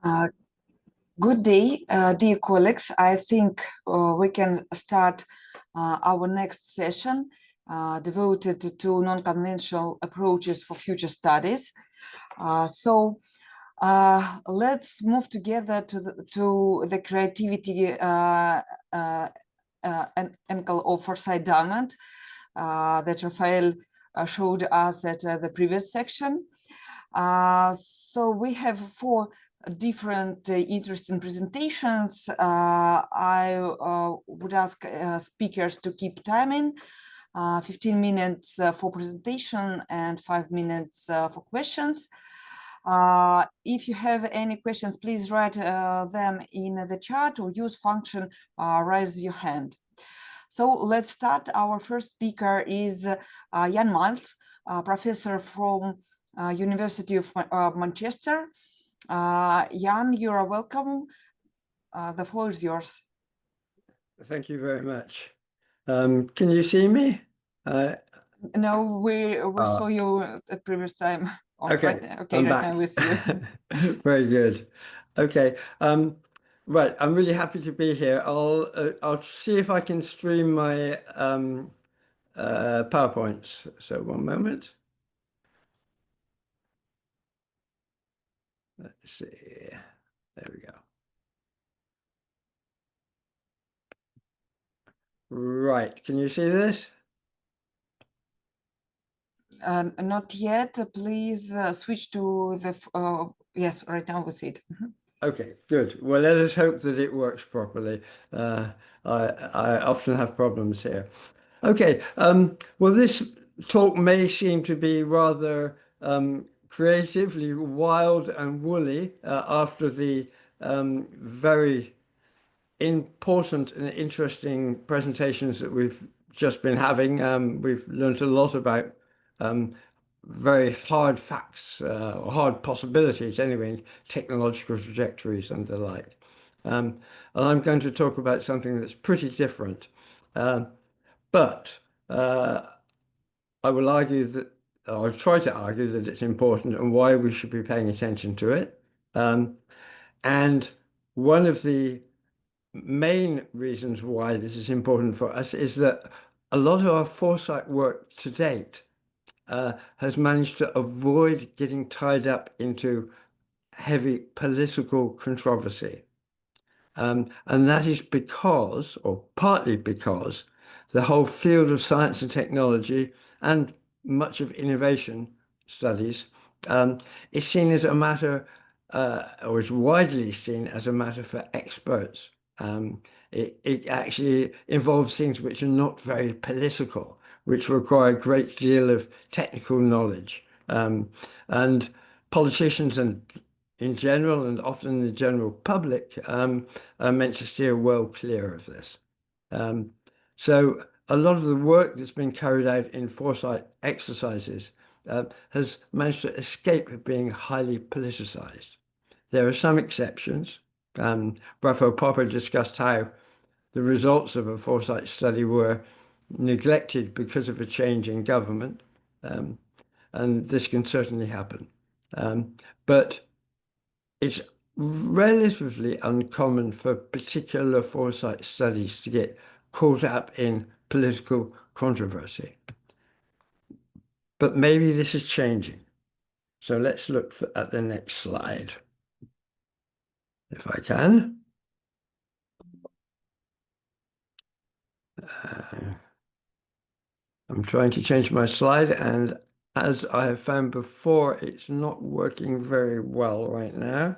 Uh, Good day, dear colleagues. I think we can start our next session devoted to non-conventional approaches for future studies. Let's move together to the creativity angle of Forsyth Diamond that Raphael showed us at the previous section. So we have four different interesting presentations. I would ask speakers to keep timing, 15 minutes for presentation and 5 minutes for questions. If you have any questions, please write them in the chat or use function raise your hand. So let's start. Our first speaker is Jan Miles, professor from University of Manchester. Jan, you are welcome. The floor is yours. Thank you very much. Can you see me? No, we saw you at previous time. Okay, right now we see you. Very good. Okay. Right, I'm really happy to be here. I'll see if I can stream my PowerPoints. So one moment. Let's see. There we go. Right, can you see this? Not yet. Please switch to the, yes, right now we see it. Okay, good. Well, let us hope that it works properly. I often have problems here. Okay, well, this talk may seem to be rather creatively wild and woolly after the very important and interesting presentations that we've just been having. We've learned a lot about very hard facts, or hard possibilities anyway, technological trajectories and the like. And I'm going to talk about something that's pretty different. But I will argue that, or try to argue that it's important and why we should be paying attention to it. And one of the main reasons why this is important for us is that a lot of our foresight work to date has managed to avoid getting tied up into heavy political controversy. And that is because, or partly because, the whole field of science and technology and much of innovation studies is seen as a matter, or is widely seen as a matter for experts. It actually involves things which are not very political, which require a great deal of technical knowledge. And politicians and in general, and often the general public, are meant to steer well clear of this. So a lot of the work that's been carried out in foresight exercises has managed to escape being highly politicized. There are some exceptions. Raphael Popper discussed how the results of a foresight study were neglected because of a change in government, and this can certainly happen. But it's relatively uncommon for particular foresight studies to get caught up in political controversy. But maybe this is changing. So let's look at the next slide, if I can. I'm trying to change my slide, and as I have found before, it's not working very well right now.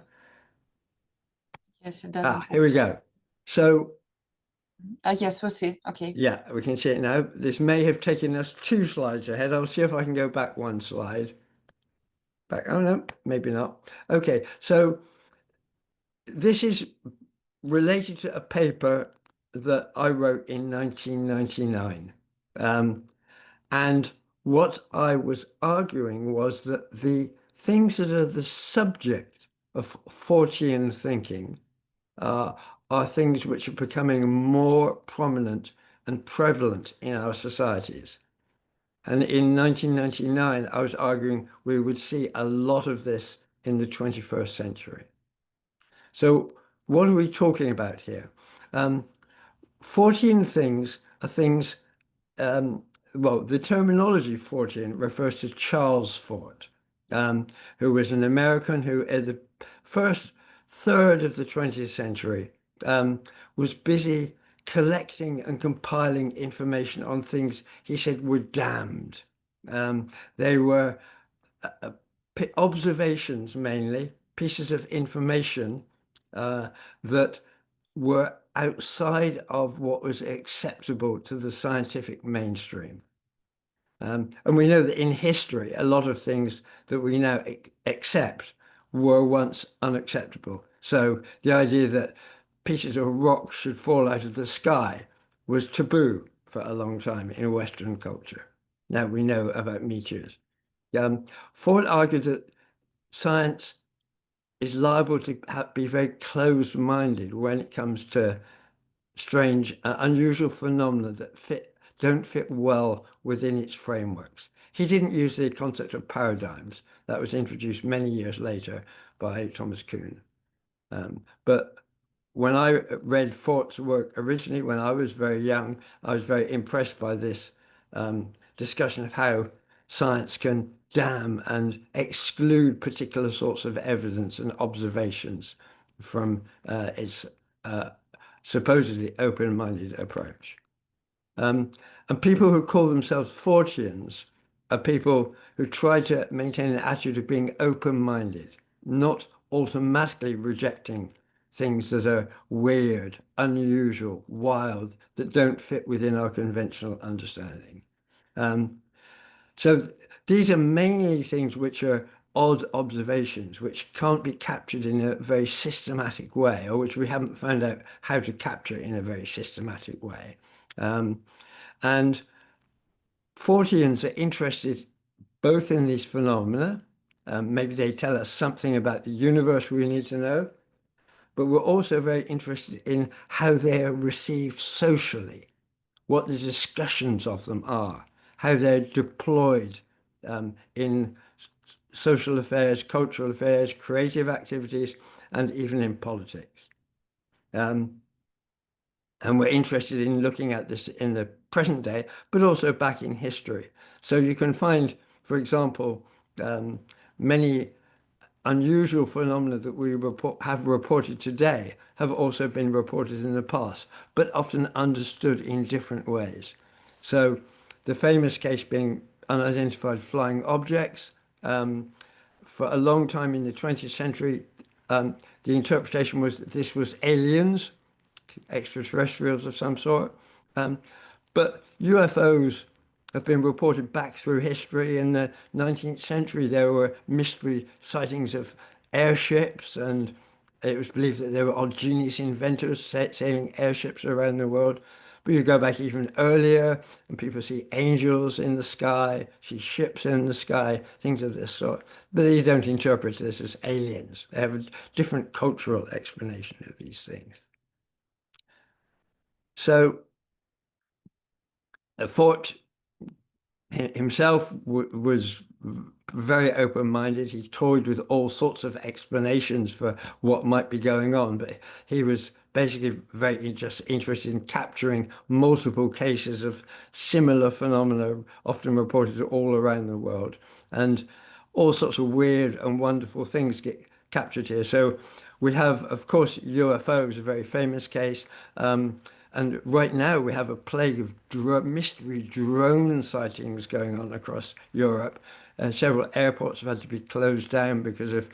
Yes, it doesn't. Here we go. So yes, we'll see. Okay. Yeah, we can see it now. This may have taken us 2 slides ahead. I'll see if I can go back 1 slide. Back, oh no, maybe not. Okay, so this is related to a paper that I wrote in 1999. And what I was arguing was that the things that are the subject of Fortean thinking are things which are becoming more prominent and prevalent in our societies. And in 1999, I was arguing we would see a lot of this in the 21st century. So what are we talking about here? 14 things are things, well, the terminology 14 refers to Charles Fort, who was an American who in the first third of the 20th century was busy collecting and compiling information on things he said were damned. They were observations mainly, pieces of information that were outside of what was acceptable to the scientific mainstream. And we know that in history, a lot of things that we now accept were once unacceptable. So the idea that pieces of rock should fall out of the sky was taboo for a long time in Western culture. Now we know about meteors. Ford argued that science is liable to be very closed-minded when it comes to strange, unusual phenomena that don't fit well within its frameworks. He didn't use the concept of paradigms that was introduced many years later by Thomas Kuhn. But when I read Fort's work originally, when I was very young, I was very impressed by this discussion of how science can damn and exclude particular sorts of evidence and observations from its supposedly open-minded approach. And people who call themselves Fortians are people who try to maintain an attitude of being open-minded, not automatically rejecting things that are weird, unusual, wild, that don't fit within our conventional understanding. So these are mainly things which are odd observations, which can't be captured in a very systematic way, or which we haven't found out how to capture in a very systematic way. And Forteans are interested both in these phenomena, maybe they tell us something about the universe we need to know, but we're also very interested in how they are received socially, what the discussions of them are, how they're deployed in social affairs, cultural affairs, creative activities, and even in politics. And we're interested in looking at this in the present day, but also back in history. So you can find, for example, many unusual phenomena that we have reported today have also been reported in the past, but often understood in different ways. So the famous case being unidentified flying objects. For a long time in the 20th century, the interpretation was that this was aliens, extraterrestrials of some sort. But UFOs have been reported back through history. In the 19th century, there were mystery sightings of airships, and it was believed that there were odd genius inventors sailing airships around the world. But you go back even earlier, and people see angels in the sky, see ships in the sky, things of this sort. But they don't interpret this as aliens. They have a different cultural explanation of these things. So Fort himself was very open-minded. He toyed with all sorts of explanations for what might be going on, but he was basically very just interested in capturing multiple cases of similar phenomena, often reported all around the world, and all sorts of weird and wonderful things get captured here. So we have, of course, UFOs, a very famous case. And right now we have a plague of mystery drone sightings going on across Europe. Several airports have had to be closed down because of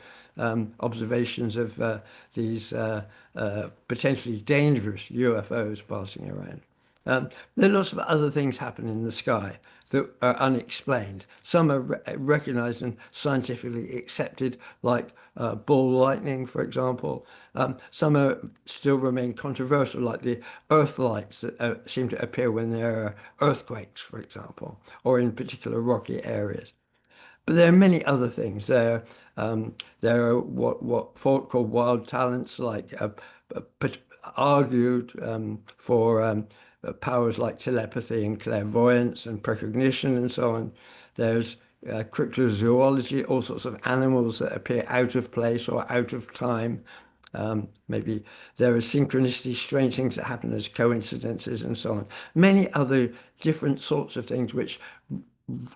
observations of these potentially dangerous UFOs passing around. There are lots of other things happen in the sky that are unexplained. Some are recognized and scientifically accepted, like ball lightning, for example. Some still remain controversial, like the earth lights that seem to appear when there are earthquakes, for example, or in particular rocky areas. But there are many other things. There are what Fort called wild talents, like argued for powers like telepathy and clairvoyance and precognition and so on. There's cryptozoology, all sorts of animals that appear out of place or out of time. Maybe there are synchronicities, strange things that happen as coincidences and so on. Many other different sorts of things which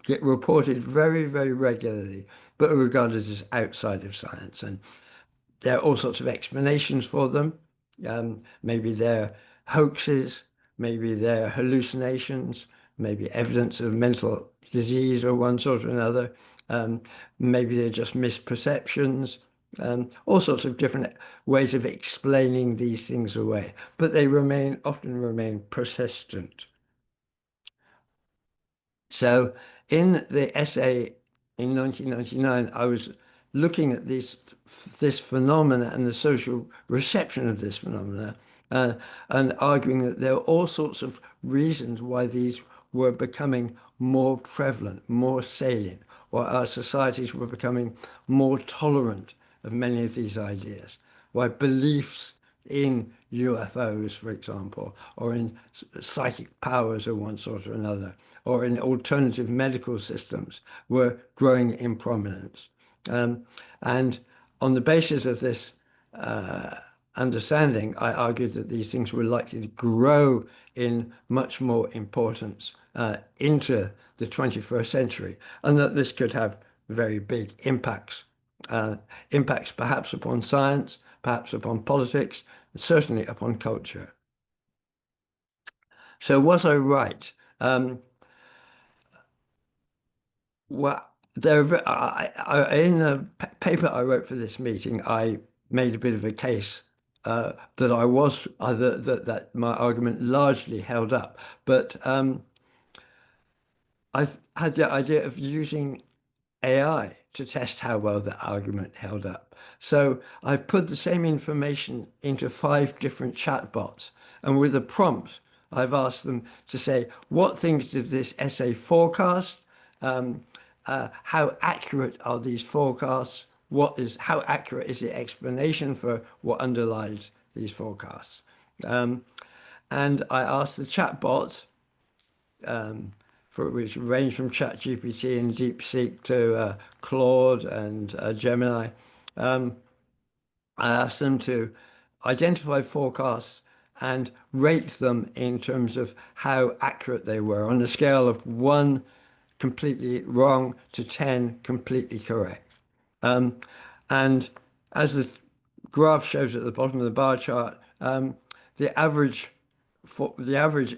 get reported very, very regularly, but are regarded as outside of science. And there are all sorts of explanations for them. Maybe they're hoaxes, maybe they're hallucinations, maybe evidence of mental disease of one sort or another. Maybe they're just misperceptions. All sorts of different ways of explaining these things away, but they often remain persistent. So in the essay in 1999, I was looking at this phenomena and the social reception of this phenomena, and arguing that there are all sorts of reasons why these were becoming more prevalent, more salient, or our societies were becoming more tolerant of many of these ideas, why beliefs in UFOs, for example, or in psychic powers of one sort or another, or in alternative medical systems were growing in prominence. And on the basis of this understanding, I argued that these things were likely to grow in much more importance into the 21st century, and that this could have very big impacts. Impacts perhaps upon science, perhaps upon politics, and certainly upon culture. So was I right? Well, in the paper I wrote for this meeting, I made a bit of a case that that my argument largely held up, but I've had the idea of using AI to test how well the argument held up. So I've put the same information into 5 different chatbots, and with a prompt, I've asked them to say, what things did this essay forecast? How accurate are these forecasts? How accurate is the explanation for what underlies these forecasts? And I asked the chatbot, which range from ChatGPT and DeepSeek to Claude and Gemini. I asked them to identify forecasts and rate them in terms of how accurate they were on a scale of 1 completely wrong to 10 completely correct. And as the graph shows at the bottom of the bar chart, the average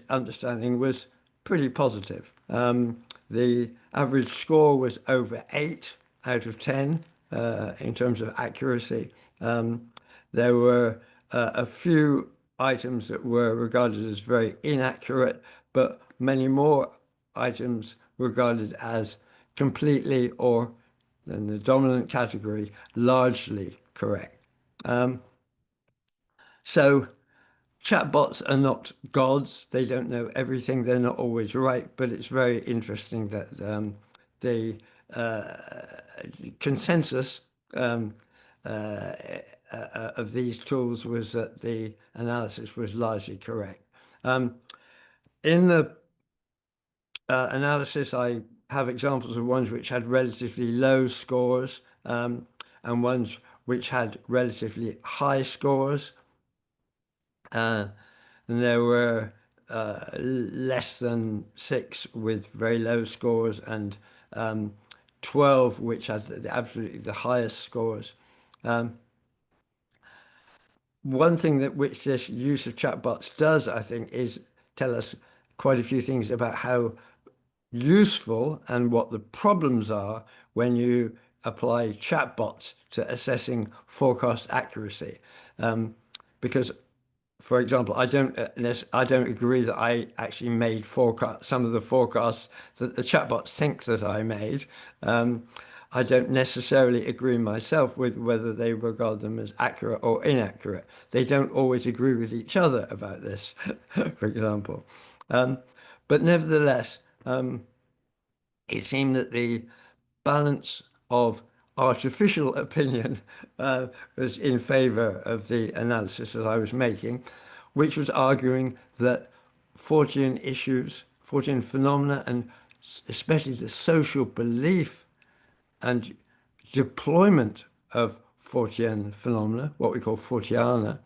understanding was pretty positive. The average score was over 8 out of 10 in terms of accuracy. There were a few items that were regarded as very inaccurate, but many more items regarded as completely, or in the dominant category, largely correct. So chatbots are not gods. They don't know everything. They're not always right, but it's very interesting that the consensus of these tools was that the analysis was largely correct. In the analysis, I have examples of ones which had relatively low scores and ones which had relatively high scores. And there were less than 6 with very low scores, and 12 which had absolutely the highest scores. One thing which this use of chatbots does, I think, is tell us quite a few things about how useful and what the problems are when you apply chatbots to assessing forecast accuracy. Because, for example, I don't agree that I actually made some of the forecasts that the chatbots think that I made. I don't necessarily agree myself with whether they regard them as accurate or inaccurate. They don't always agree with each other about this, for example. But nevertheless, it seemed that the balance of artificial opinion was in favor of the analysis that I was making, which was arguing that Fortean issues, Fortean phenomena, and especially the social belief and deployment of Fortean phenomena, what we call Forteana,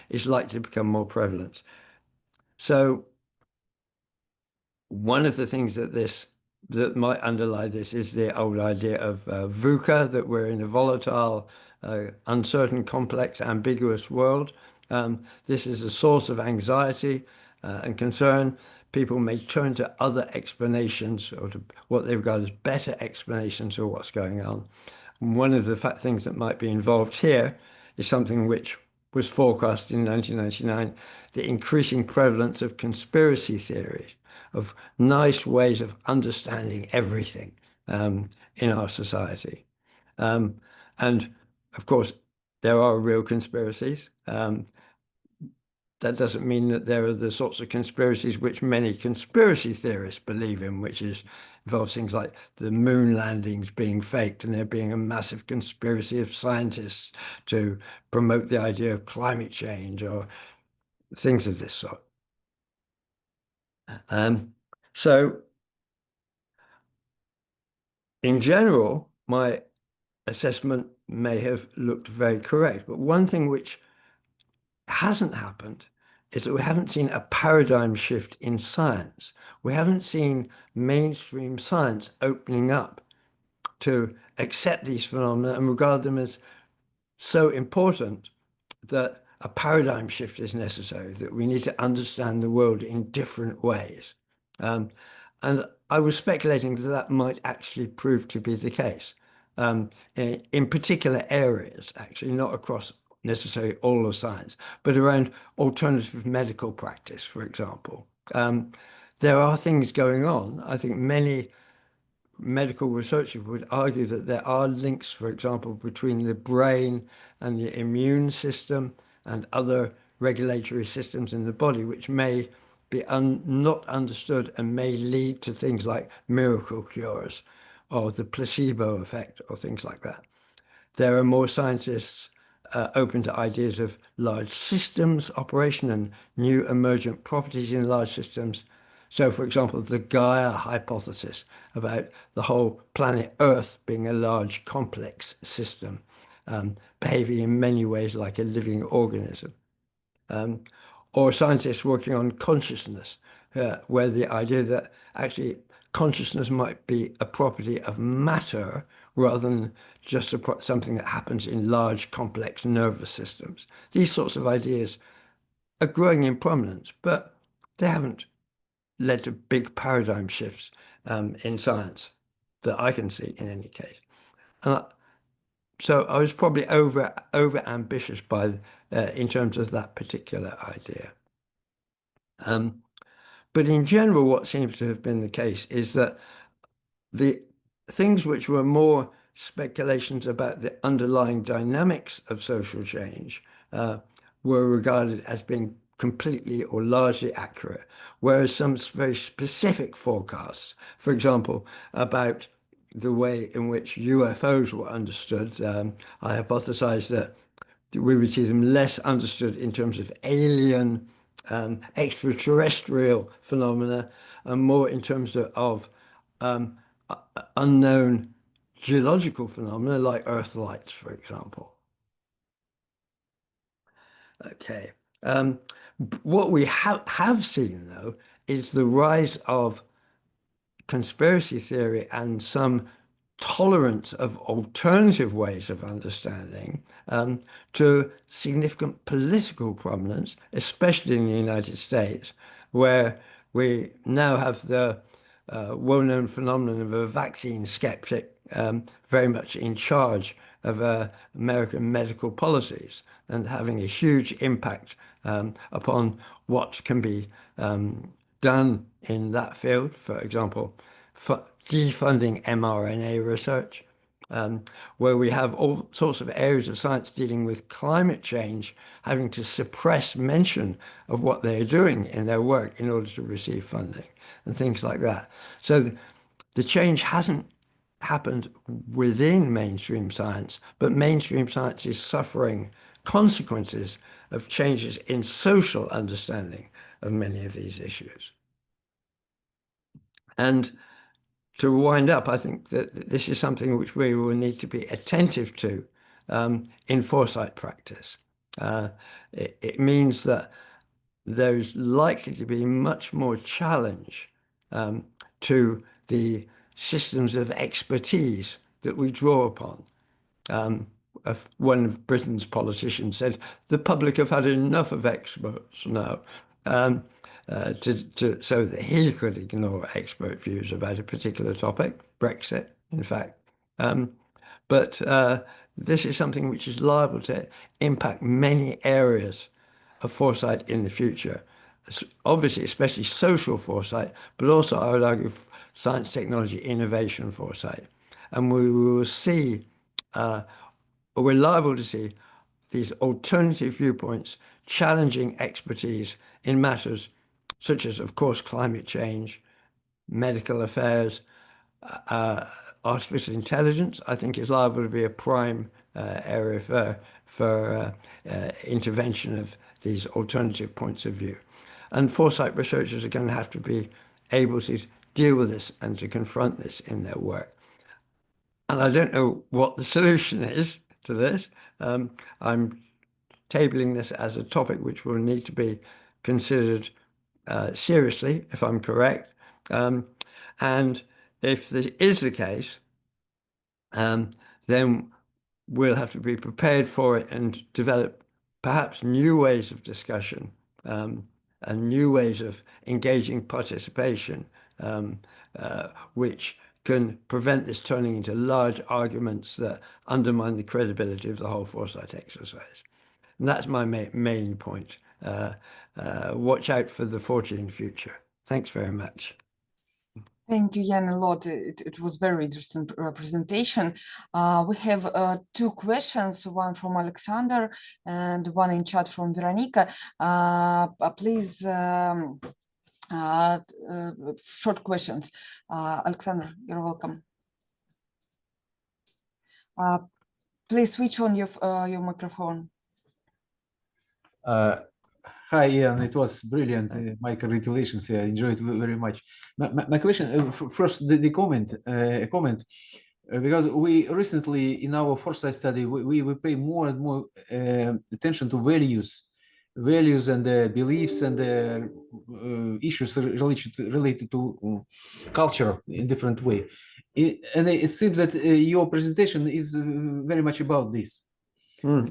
is likely to become more prevalent. So one of the things that might underlie this is the old idea of VUCA, that we're in a volatile, uncertain, complex, ambiguous world. This is a source of anxiety and concern. People may turn to other explanations or to what they regard as better explanations of what's going on. And one of the things that might be involved here is something which was forecast in 1999, the increasing prevalence of conspiracy theories, of nice ways of understanding everything in our society. And of course, there are real conspiracies. That doesn't mean that there are the sorts of conspiracies which many conspiracy theorists believe in, which involves things like the moon landings being faked and there being a massive conspiracy of scientists to promote the idea of climate change or things of this sort. So in general, my assessment may have looked very correct, but one thing which hasn't happened is that we haven't seen a paradigm shift in science. We haven't seen mainstream science opening up to accept these phenomena and regard them as so important that a paradigm shift is necessary, that we need to understand the world in different ways. And I was speculating that that might actually prove to be the case in particular areas, actually, not across necessarily all of science, but around alternative medical practice, for example. There are things going on. I think many medical researchers would argue that there are links, for example, between the brain and the immune system and other regulatory systems in the body, which may be not understood and may lead to things like miracle cures or the placebo effect or things like that. There are more scientists open to ideas of large systems operation and new emergent properties in large systems. So, for example, the Gaia hypothesis about the whole planet Earth being a large complex system, behaving in many ways like a living organism. Or scientists working on consciousness, where the idea that actually consciousness might be a property of matter rather than just something that happens in large, complex nervous systems. These sorts of ideas are growing in prominence, but they haven't led to big paradigm shifts in science that I can see in any case. So I was probably over ambitious in terms of that particular idea. But in general, what seems to have been the case is that the things which were more speculations about the underlying dynamics of social change were regarded as being completely or largely accurate, whereas some very specific forecasts, for example, about the way in which UFOs were understood, I hypothesized that we would see them less understood in terms of alien, extraterrestrial phenomena, and more in terms of unknown geological phenomena like Earth lights, for example. Okay. What we have seen, though, is the rise of conspiracy theory and some tolerance of alternative ways of understanding to significant political prominence, especially in the United States, where we now have the well-known phenomenon of a vaccine skeptic very much in charge of American medical policies and having a huge impact upon what can be done in that field. For example, defunding mRNA research, where we have all sorts of areas of science dealing with climate change, having to suppress mention of what they're doing in their work in order to receive funding and things like that. So the change hasn't happened within mainstream science, but mainstream science is suffering consequences of changes in social understanding of many of these issues. And to wind up, I think that this is something which we will need to be attentive to in foresight practice. It means that there's likely to be much more challenge to the systems of expertise that we draw upon. One of Britain's politicians said, the public have had enough of experts now, so that he could ignore expert views about a particular topic, Brexit, in fact. But this is something which is liable to impact many areas of foresight in the future. Obviously, especially social foresight, but also, I would argue, science, technology, innovation foresight. And we will see, we're liable to see these alternative viewpoints challenging expertise in matters such as, of course, climate change, medical affairs, artificial intelligence, I think, is liable to be a prime area for intervention of these alternative points of view. And foresight researchers are going to have to be able to deal with this and to confront this in their work. And I don't know what the solution is to this. I'm tabling this as a topic which will need to be considered seriously, if I'm correct. And if this is the case, then we'll have to be prepared for it and develop perhaps new ways of discussion and new ways of engaging participation, which can prevent this turning into large arguments that undermine the credibility of the whole foresight exercise. And that's my main point. Watch out for the fortunate future. Thanks very much. Thank you, Jan, a lot. It was very interesting presentation. We have two questions, one from Alexander and one in chat from Veronica. Please, short questions. Alexander, you're welcome. Please switch on your microphone. Hi, Ian. It was brilliant. My congratulations. I enjoyed it very much. My question, first, the comment, because we recently in our foresight study we pay more and more attention to values and beliefs and issues related to culture in different way. And it seems that your presentation is very much about this.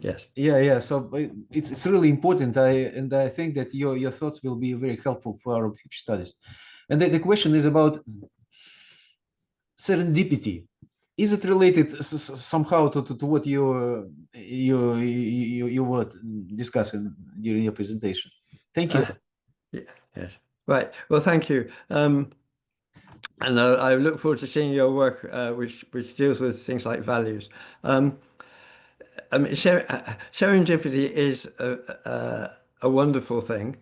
Yes. Yeah. So it's really important. I think that your thoughts will be very helpful for our future studies. And the question is about serendipity. Is it related somehow to what you were discussing during your presentation? Thank you. Yes. Right. Well, thank you. And I look forward to seeing your work, which deals with things like values. I mean, serendipity is a wonderful thing.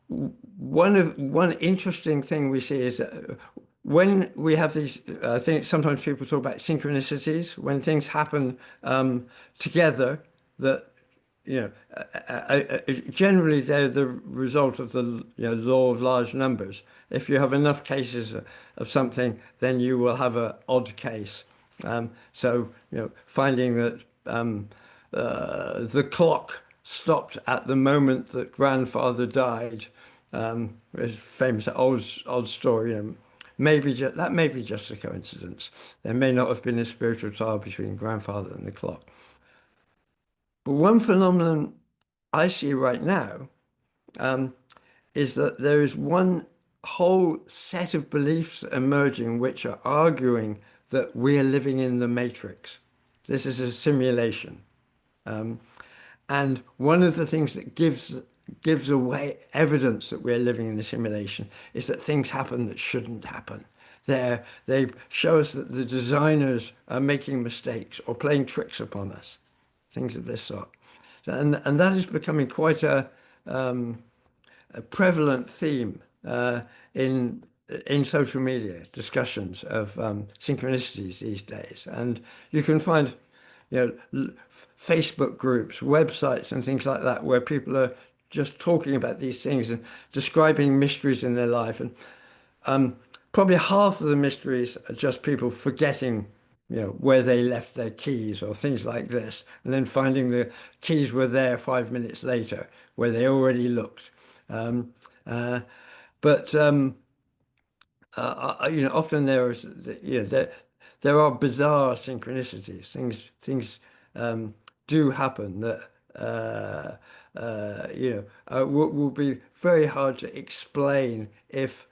One interesting thing we see is that when we have these, I think sometimes people talk about synchronicities, when things happen together that, generally they're the result of the law of large numbers. If you have enough cases of something, then you will have an odd case. So, finding that the clock stopped at the moment that grandfather died is famous old story. That may be just a coincidence. There may not have been a spiritual tie between grandfather and the clock. But one phenomenon I see right now is that there is one whole set of beliefs emerging which are arguing that we are living in the matrix. This is a simulation. And one of the things that gives away evidence that we're living in a simulation is that things happen that shouldn't happen. They show us that the designers are making mistakes or playing tricks upon us, things of this sort. And that is becoming quite a prevalent theme in social media discussions of synchronicities these days. And you can find, Facebook groups, websites and things like that, where people are just talking about these things and describing mysteries in their life. And probably half of the mysteries are just people forgetting where they left their keys or things like this, and then finding the keys were there 5 minutes later where they already looked. Often there is, there are bizarre synchronicities. Things do happen that will be very hard to explain if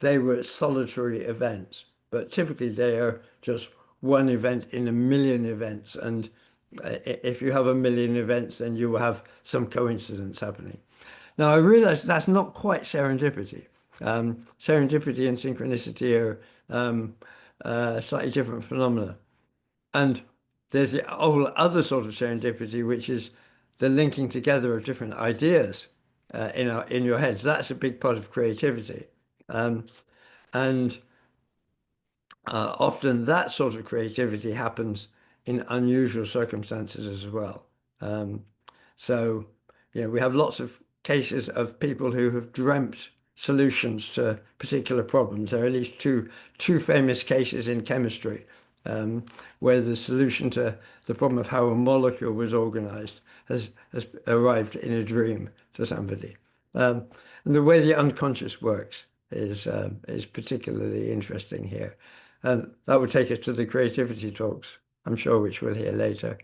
they were solitary events. But typically they are just one event in a million events, and if you have a million events, then you will have some coincidence happening. Now, I realize that's not quite serendipity. Serendipity and synchronicity are slightly different phenomena. And there's a whole other sort of serendipity, which is the linking together of different ideas in your heads. That's a big part of creativity. Often that sort of creativity happens in unusual circumstances as well. We have lots of cases of people who have dreamt solutions to particular problems. There are at least two famous cases in chemistry where the solution to the problem of how a molecule was organized has arrived in a dream to somebody. And the way the unconscious works is particularly interesting here. And that would take us to the creativity talks, I'm sure, which we'll hear later.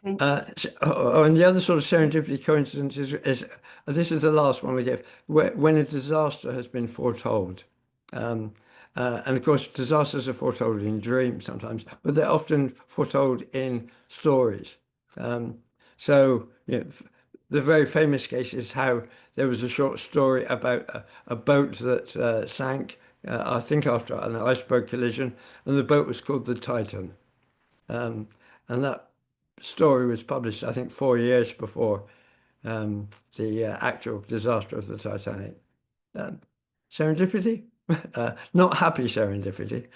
And the other sort of serendipity coincidence is this is the last one we give, when a disaster has been foretold. And of course, disasters are foretold in dreams sometimes, but they're often foretold in stories. The very famous case is how there was a short story about a boat that sank, I think after an iceberg collision, and the boat was called the Titan. And that story was published, I think, 4 years before the actual disaster of the Titanic. Serendipity? Not happy serendipity.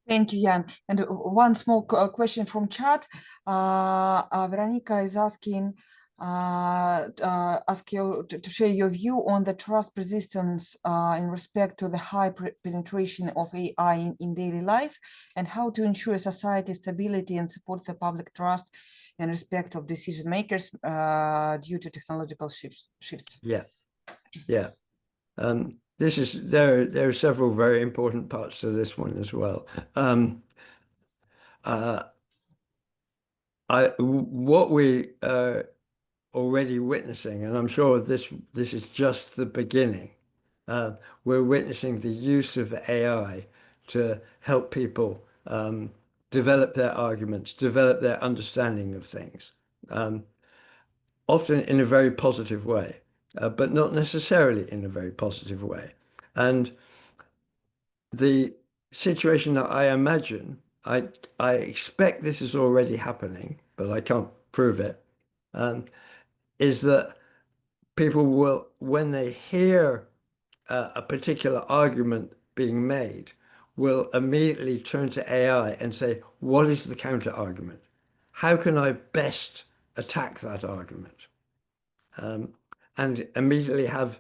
Thank you, Jan. And one small question from chat. Veronica is asking ask you to share your view on the trust persistence in respect to the high penetration of AI in daily life, and how to ensure society stability and support the public trust in respect of decision makers due to technological shifts. Yeah. There are several very important parts to this one as well. What we are already witnessing, and I'm sure this is just the beginning, we're witnessing the use of AI to help people develop their arguments, develop their understanding of things, often in a very positive way, but not necessarily in a very positive way. And the situation that I imagine, I expect this is already happening, but I can't prove it, is that people will, when they hear a particular argument being made, will immediately turn to AI and say, what is the counter argument? How can I best attack that argument? And immediately have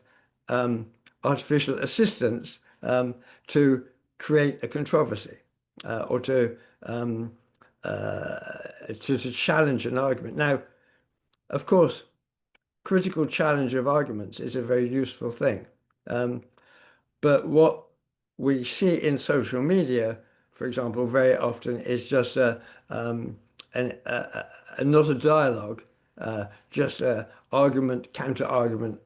artificial assistance to create a controversy or to challenge an argument. Now, of course, critical challenge of arguments is a very useful thing. But what we see in social media, for example, very often is just not a dialogue, just an argument, counter-argument,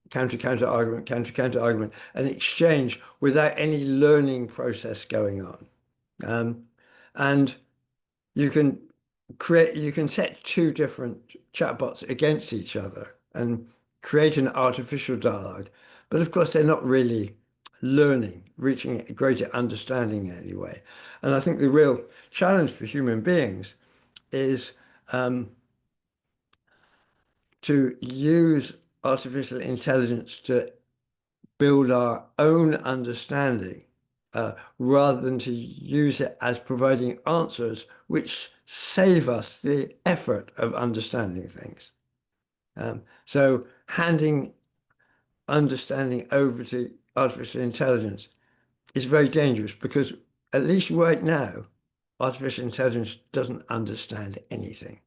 counter-argument, counter-argument, an exchange without any learning process going on. And you can set two different chatbots against each other and create an artificial dialogue. But of course, they're not really learning, reaching a greater understanding anyway. And I think the real challenge for human beings is to use artificial intelligence to build our own understanding rather than to use it as providing answers which save us the effort of understanding things. So handing understanding over to artificial intelligence is very dangerous because, at least right now, artificial intelligence doesn't understand anything.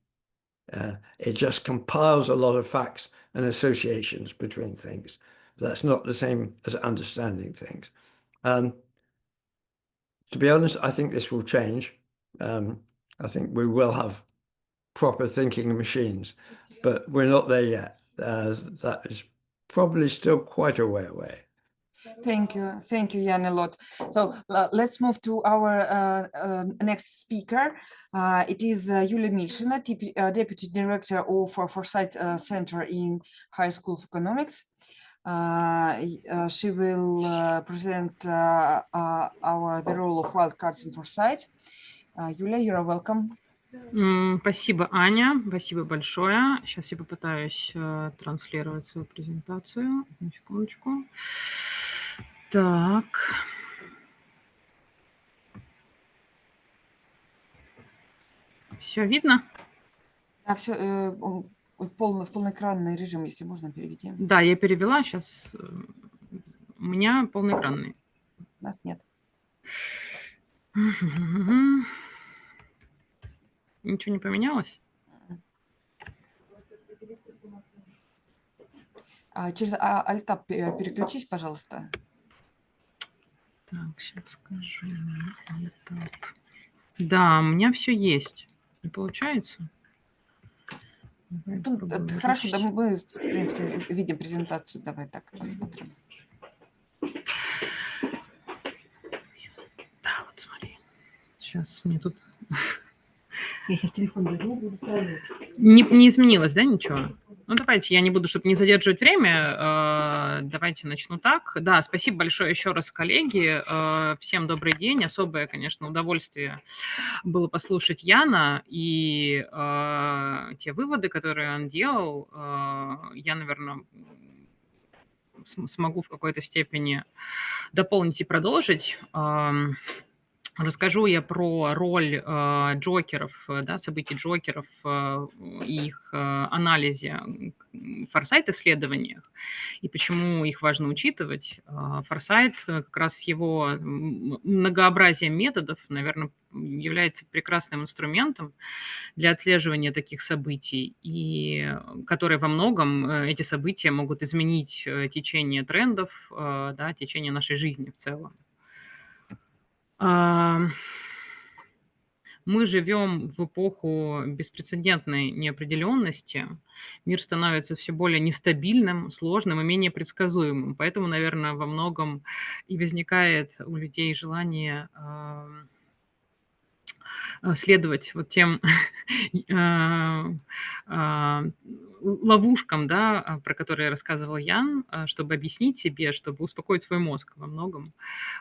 It just compiles a lot of facts and associations between things. That's not the same as understanding things. To be honest, I think this will change. I think we will have proper thinking machines, but we're not there yet. That is probably still quite a way away. Thank you, Jan, a lot. So let's move to our next speaker. It is Yulia Mishina, Deputy Director of Foresight Center in High School of Economics. She will present the role of wildcards in Foresight. Yulia, you are welcome. Спасибо, Аня. Спасибо большое. Сейчас я попытаюсь транслировать свою презентацию. Одну секундочку. Так. Все видно? Да, все в полноэкранный режим, если можно, переведем. Да, я перевела. Сейчас у меня полноэкранный. У нас нет. Ничего не поменялось? Через Alt-Tab переключись, пожалуйста. Так, сейчас скажу. Да, у меня все есть. Не получается? Это хорошо, да, мы, в принципе, видим презентацию. Давай так посмотрим. Да, вот смотри. Сейчас мне тут... Я сейчас телефон возьму, буду ставить. Не изменилось, да, ничего? Ну, давайте, я не буду, чтобы не задерживать время, давайте начну так. Да, спасибо большое еще раз, коллеги. Всем добрый день. Особое, конечно, удовольствие было послушать Яна и те выводы, которые он делал. Я, наверное, смогу в какой-то степени дополнить и продолжить. Расскажу я про роль джокеров, да, событий джокеров и их анализе в форсайт-исследованиях и почему их важно учитывать. Форсайт, как раз его многообразие методов, наверное, является прекрасным инструментом для отслеживания таких событий, и которые во многом эти события могут изменить течение трендов, да, течение нашей жизни в целом. Мы живем в эпоху беспрецедентной неопределенности. Мир становится все более нестабильным, сложным и менее предсказуемым. Поэтому, наверное, во многом и возникает у людей желание следовать вот тем ловушкам, да, про которые рассказывал Ян, чтобы объяснить себе, чтобы успокоить свой мозг во многом,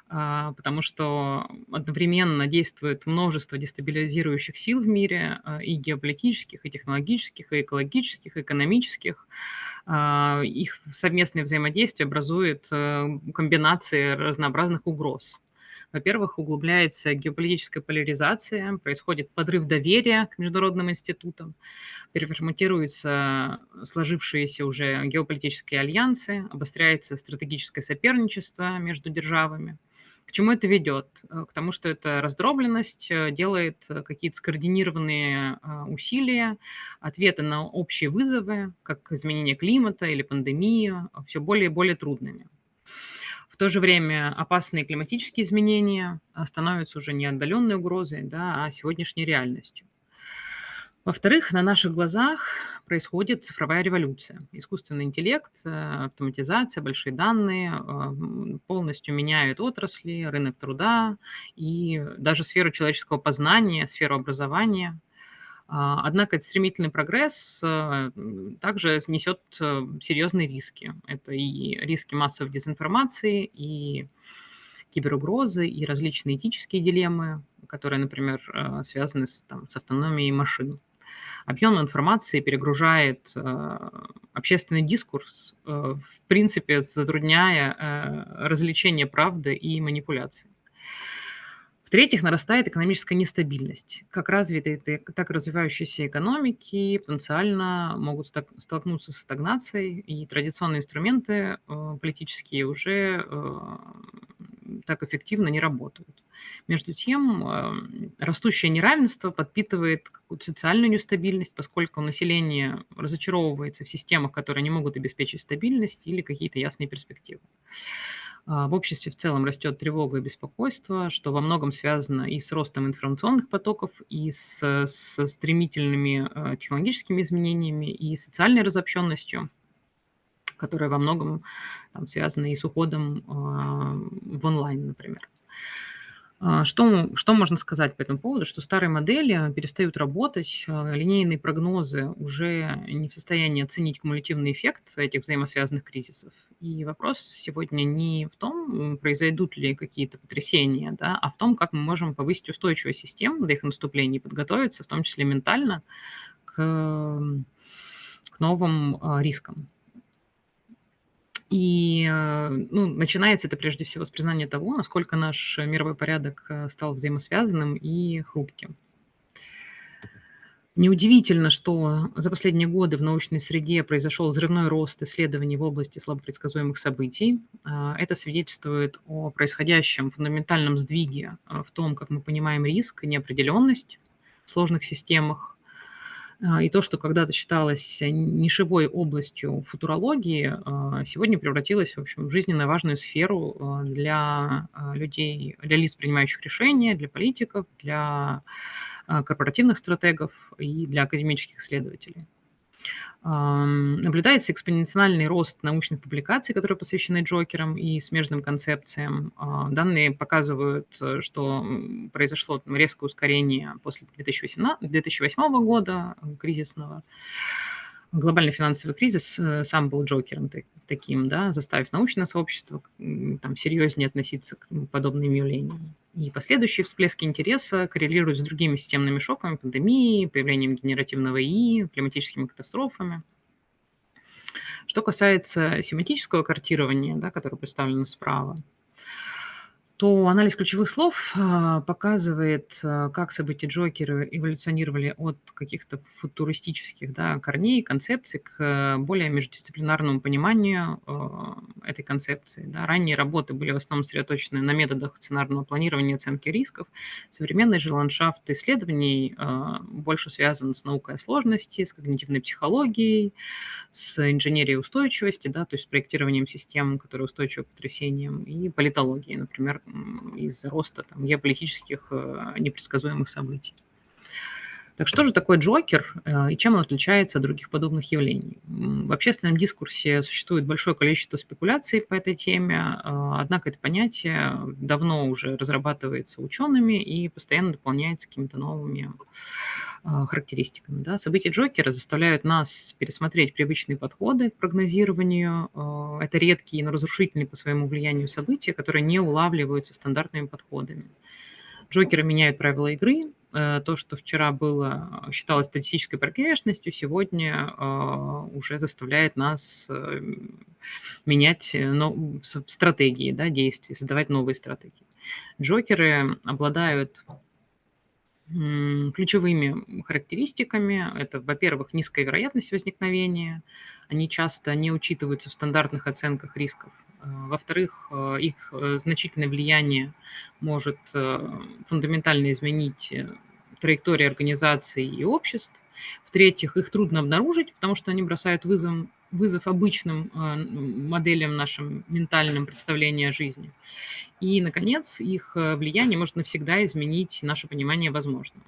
потому что одновременно действует множество дестабилизирующих сил в мире, и геополитических, и технологических, и экологических, и экономических. Их совместное взаимодействие образует комбинации разнообразных угроз. Во-первых, углубляется геополитическая поляризация, происходит подрыв доверия к международным институтам, переформатируются сложившиеся уже геополитические альянсы, обостряется стратегическое соперничество между державами. К чему это ведет? К тому, что эта раздробленность делает какие-то скоординированные усилия, ответы на общие вызовы, как изменение климата или пандемия, все более и более трудными. В то же время опасные климатические изменения становятся уже не отдаленной угрозой, да, а сегодняшней реальностью. Во-вторых, на наших глазах происходит цифровая революция. Искусственный интеллект, автоматизация, большие данные полностью меняют отрасли, рынок труда и даже сферу человеческого познания, сферу образования. Однако этот стремительный прогресс также несет серьезные риски. Это и риски массовой дезинформации, и киберугрозы, и различные этические дилеммы, которые, например, связаны с автономией машин. Объем информации перегружает общественный дискурс, в принципе, затрудняя развлечение правды и манипуляции. В-третьих, нарастает экономическая нестабильность. Как развитые, так и развивающиеся экономики потенциально могут столкнуться с стагнацией, и традиционные инструменты политические уже так эффективно не работают. Между тем, растущее неравенство подпитывает какую-то социальную нестабильность, поскольку население разочаровывается в системах, которые не могут обеспечить стабильность или какие-то ясные перспективы. В обществе в целом растет тревога и беспокойство, что во многом связано и с ростом информационных потоков, и со стремительными технологическими изменениями, и социальной разобщенностью, которая во многом связана и с уходом в онлайн, например. Что можно сказать по этому поводу? Что старые модели перестают работать, линейные прогнозы уже не в состоянии оценить кумулятивный эффект этих взаимосвязанных кризисов. И вопрос сегодня не в том, произойдут ли какие-то потрясения, да, а в том, как мы можем повысить устойчивость систем до их наступления и подготовиться, в том числе ментально, к новым рискам. И начинается это прежде всего с признания того, насколько наш мировой порядок стал взаимосвязанным и хрупким. Неудивительно, что за последние годы в научной среде произошел взрывной рост исследований в области слабопредсказуемых событий. Это свидетельствует о происходящем фундаментальном сдвиге в том, как мы понимаем риск и неопределенность в сложных системах. И то, что когда-то считалось нишевой областью футурологии, сегодня превратилось, в общем, в жизненно важную сферу для людей, для лиц, принимающих решения, для политиков, для корпоративных стратегов и для академических исследователей. Наблюдается экспоненциальный рост научных публикаций, которые посвящены джокерам и смежным концепциям. Данные показывают, что произошло резкое ускорение после 2008 года кризисного. Глобальный финансовый кризис сам был джокером таким, да, заставив научное сообщество серьезнее относиться к подобным явлениям. И последующие всплески интереса коррелируют с другими системными шоками, пандемией, появлением генеративного ИИ, климатическими катастрофами. Что касается семантического картирования, да, которое представлено справа, то анализ ключевых слов показывает, как события Джокера эволюционировали от каких-то футуристических, да, корней, концепций к более междисциплинарному пониманию этой концепции. Да. Ранние работы были в основном сосредоточены на методах сценарного планирования и оценки рисков. Современный же ландшафт исследований больше связан с наукой о сложности, с когнитивной психологией, с инженерией устойчивости, да, то есть с проектированием систем, которые устойчивы к потрясениям, и политологией, например, из-за роста геополитических непредсказуемых событий. Так что же такое джокер и чем он отличается от других подобных явлений? В общественном дискурсе существует большое количество спекуляций по этой теме, однако это понятие давно уже разрабатывается учеными и постоянно дополняется какими-то новыми характеристиками. Да. События джокера заставляют нас пересмотреть привычные подходы к прогнозированию. Это редкие, но разрушительные по своему влиянию события, которые не улавливаются стандартными подходами. Джокеры меняют правила игры. То, что вчера считалось статистической погрешностью, сегодня уже заставляет нас менять стратегии, да, действий, создавать новые стратегии. Джокеры обладают ключевыми характеристиками. Это, во-первых, низкая вероятность возникновения. Они часто не учитываются в стандартных оценках рисков. Во-вторых, их значительное влияние может фундаментально изменить траекторию организаций и обществ. В-третьих, их трудно обнаружить, потому что они бросают вызов обычным моделям нашим ментальным представления о жизни. И, наконец, их влияние может навсегда изменить наше понимание возможного.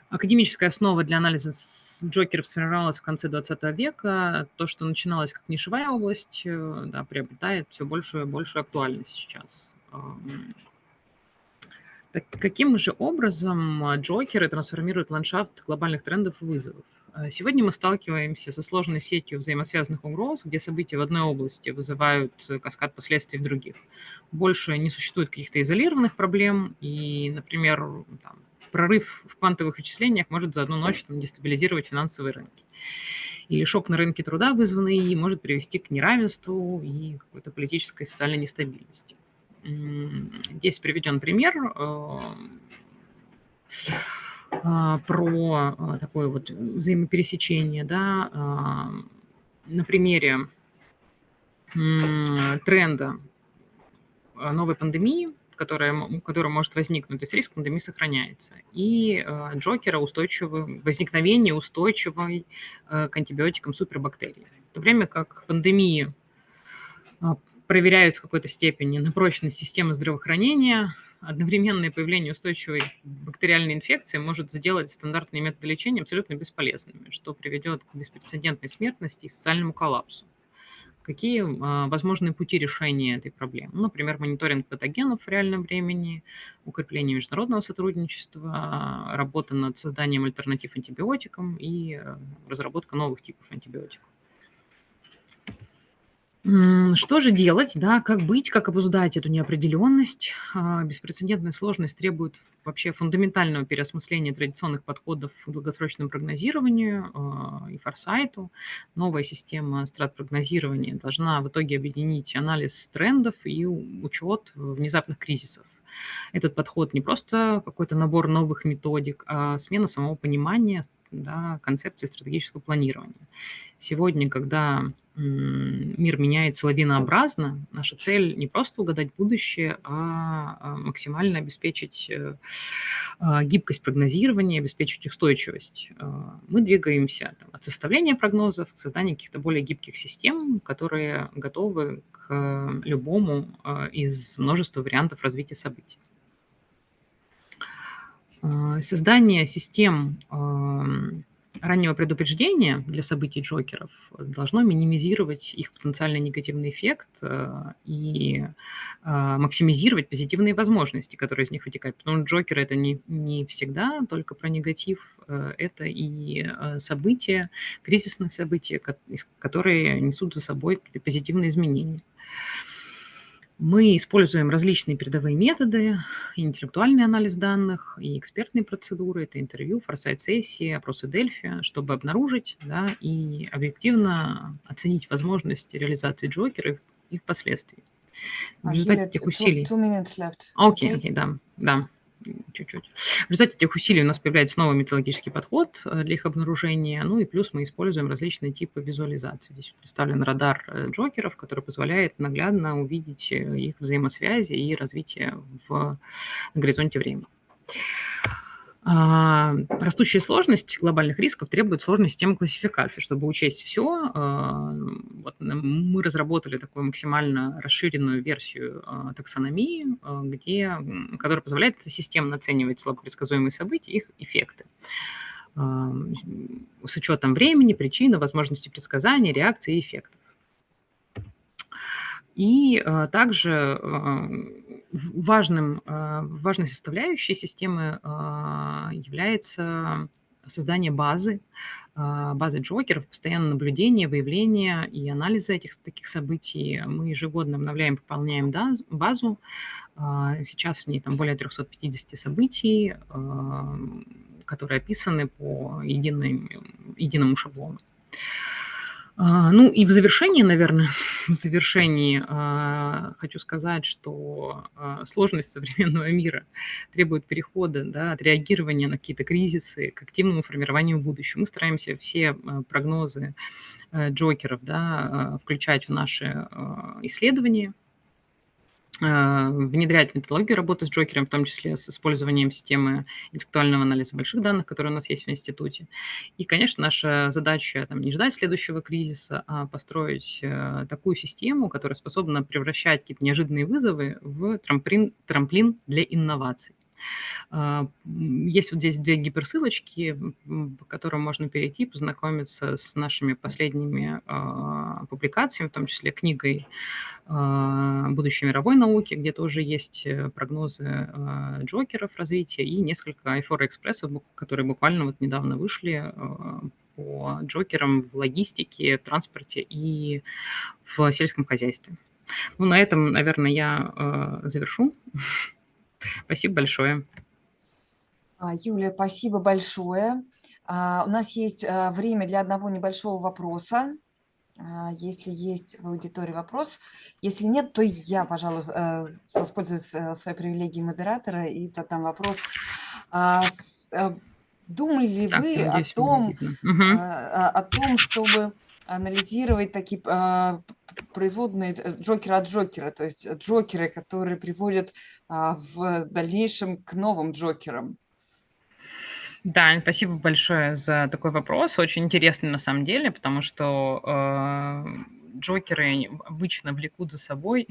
Академическая основа для анализа джокеров сформировалась в конце 20 века. То, что начиналось как нишевая область, да, приобретает все большую и большую актуальность сейчас. Так каким же образом джокеры трансформируют ландшафт глобальных трендов и вызовов? Сегодня мы сталкиваемся со сложной сетью взаимосвязанных угроз, где события в одной области вызывают каскад последствий в других. Больше не существует каких-то изолированных проблем, и, например, прорыв в квантовых вычислениях может за одну ночь дестабилизировать финансовые рынки. Или шок на рынке труда, вызванный ИИ, может привести к неравенству и какой-то политической и социальной нестабильности. Здесь приведен пример про такое вот взаимопересечение, да, на примере тренда новой пандемии, которая может возникнуть, то есть риск пандемии сохраняется, и джокера возникновения устойчивой к антибиотикам супербактерии. В то время как пандемии проверяют в какой-то степени на прочность системы здравоохранения, одновременное появление устойчивой бактериальной инфекции может сделать стандартные методы лечения абсолютно бесполезными, что приведет к беспрецедентной смертности и социальному коллапсу. Какие возможны пути решения этой проблемы? Ну, например, мониторинг патогенов в реальном времени, укрепление международного сотрудничества, работа над созданием альтернатив антибиотикам и разработка новых типов антибиотиков. Что же делать, да, как быть, как обуздать эту неопределенность? Беспрецедентная сложность требует вообще фундаментального переосмысления традиционных подходов к долгосрочному прогнозированию и форсайту. Новая система стратпрогнозирования должна в итоге объединить анализ трендов и учет внезапных кризисов. Этот подход не просто какой-то набор новых методик, а смена самого понимания, да, концепции стратегического планирования. Сегодня, когда мир меняется лавинообразно, наша цель не просто угадать будущее, а максимально обеспечить гибкость прогнозирования, обеспечить устойчивость. Мы двигаемся от составления прогнозов к созданию каких-то более гибких систем, которые готовы к любому из множества вариантов развития событий. Создание систем раннего предупреждения для событий джокеров должно минимизировать их потенциально негативный эффект и максимизировать позитивные возможности, которые из них вытекают. Потому что джокеры – это не всегда только про негатив, это и события, кризисные события, которые несут за собой какие-то позитивные изменения. Мы используем различные передовые методы, интеллектуальный анализ данных, и экспертные процедуры, это интервью, форсайт-сессии, опросы Дельфи, чтобы обнаружить, да, и объективно оценить возможность реализации джокера и их последствий. В результате этих усилий... Окей, да. Чуть-чуть. В результате этих усилий у нас появляется новый методологический подход для их обнаружения, ну и плюс мы используем различные типы визуализации. Здесь представлен радар джокеров, который позволяет наглядно увидеть их взаимосвязи и развитие на горизонте времени. Растущая сложность глобальных рисков требует сложной системы классификации. Чтобы учесть все, вот мы разработали такую максимально расширенную версию таксономии, которая позволяет системно оценивать слабопредсказуемые события и их эффекты с учетом времени, причины, возможности предсказания, реакции и эффектов. И также важной составляющей системы является создание базы джокеров, постоянное наблюдение, выявление и анализа таких событий. Мы ежегодно обновляем, пополняем базу. Сейчас в ней там более 350 событий, которые описаны по единому шаблону. Ну и в завершении, наверное, хочу сказать, что сложность современного мира требует перехода, да, от реагирования на какие-то кризисы к активному формированию будущего. Мы стараемся все прогнозы джокеров, да, включать в наши исследования, внедрять методологию работы с джокером, в том числе с использованием системы интеллектуального анализа больших данных, которые у нас есть в институте. И, конечно, наша задача не ждать следующего кризиса, а построить такую систему, которая способна превращать какие-то неожиданные вызовы в трамплин для инноваций. Есть вот здесь две гиперссылочки, по которым можно перейти, познакомиться с нашими последними публикациями, в том числе книгой «Будущее мировой науки», где тоже есть прогнозы джокеров развития, и несколько айфора-экспрессов, которые буквально вот недавно вышли по джокерам в логистике, в транспорте и в сельском хозяйстве. Ну, на этом, наверное, я завершу. Спасибо большое. Юлия, спасибо большое. У нас есть время для одного небольшого вопроса. Если есть в аудитории вопрос. Если нет, то я, пожалуй, воспользуюсь своей привилегией модератора и задам вопрос. Думали ли вы о том, чтобы анализировать такие производные джокера от джокера, то есть джокеры, которые приводят в дальнейшем к новым джокерам. Да, спасибо большое за такой вопрос. Очень интересный на самом деле, потому что джокеры обычно влекут за собой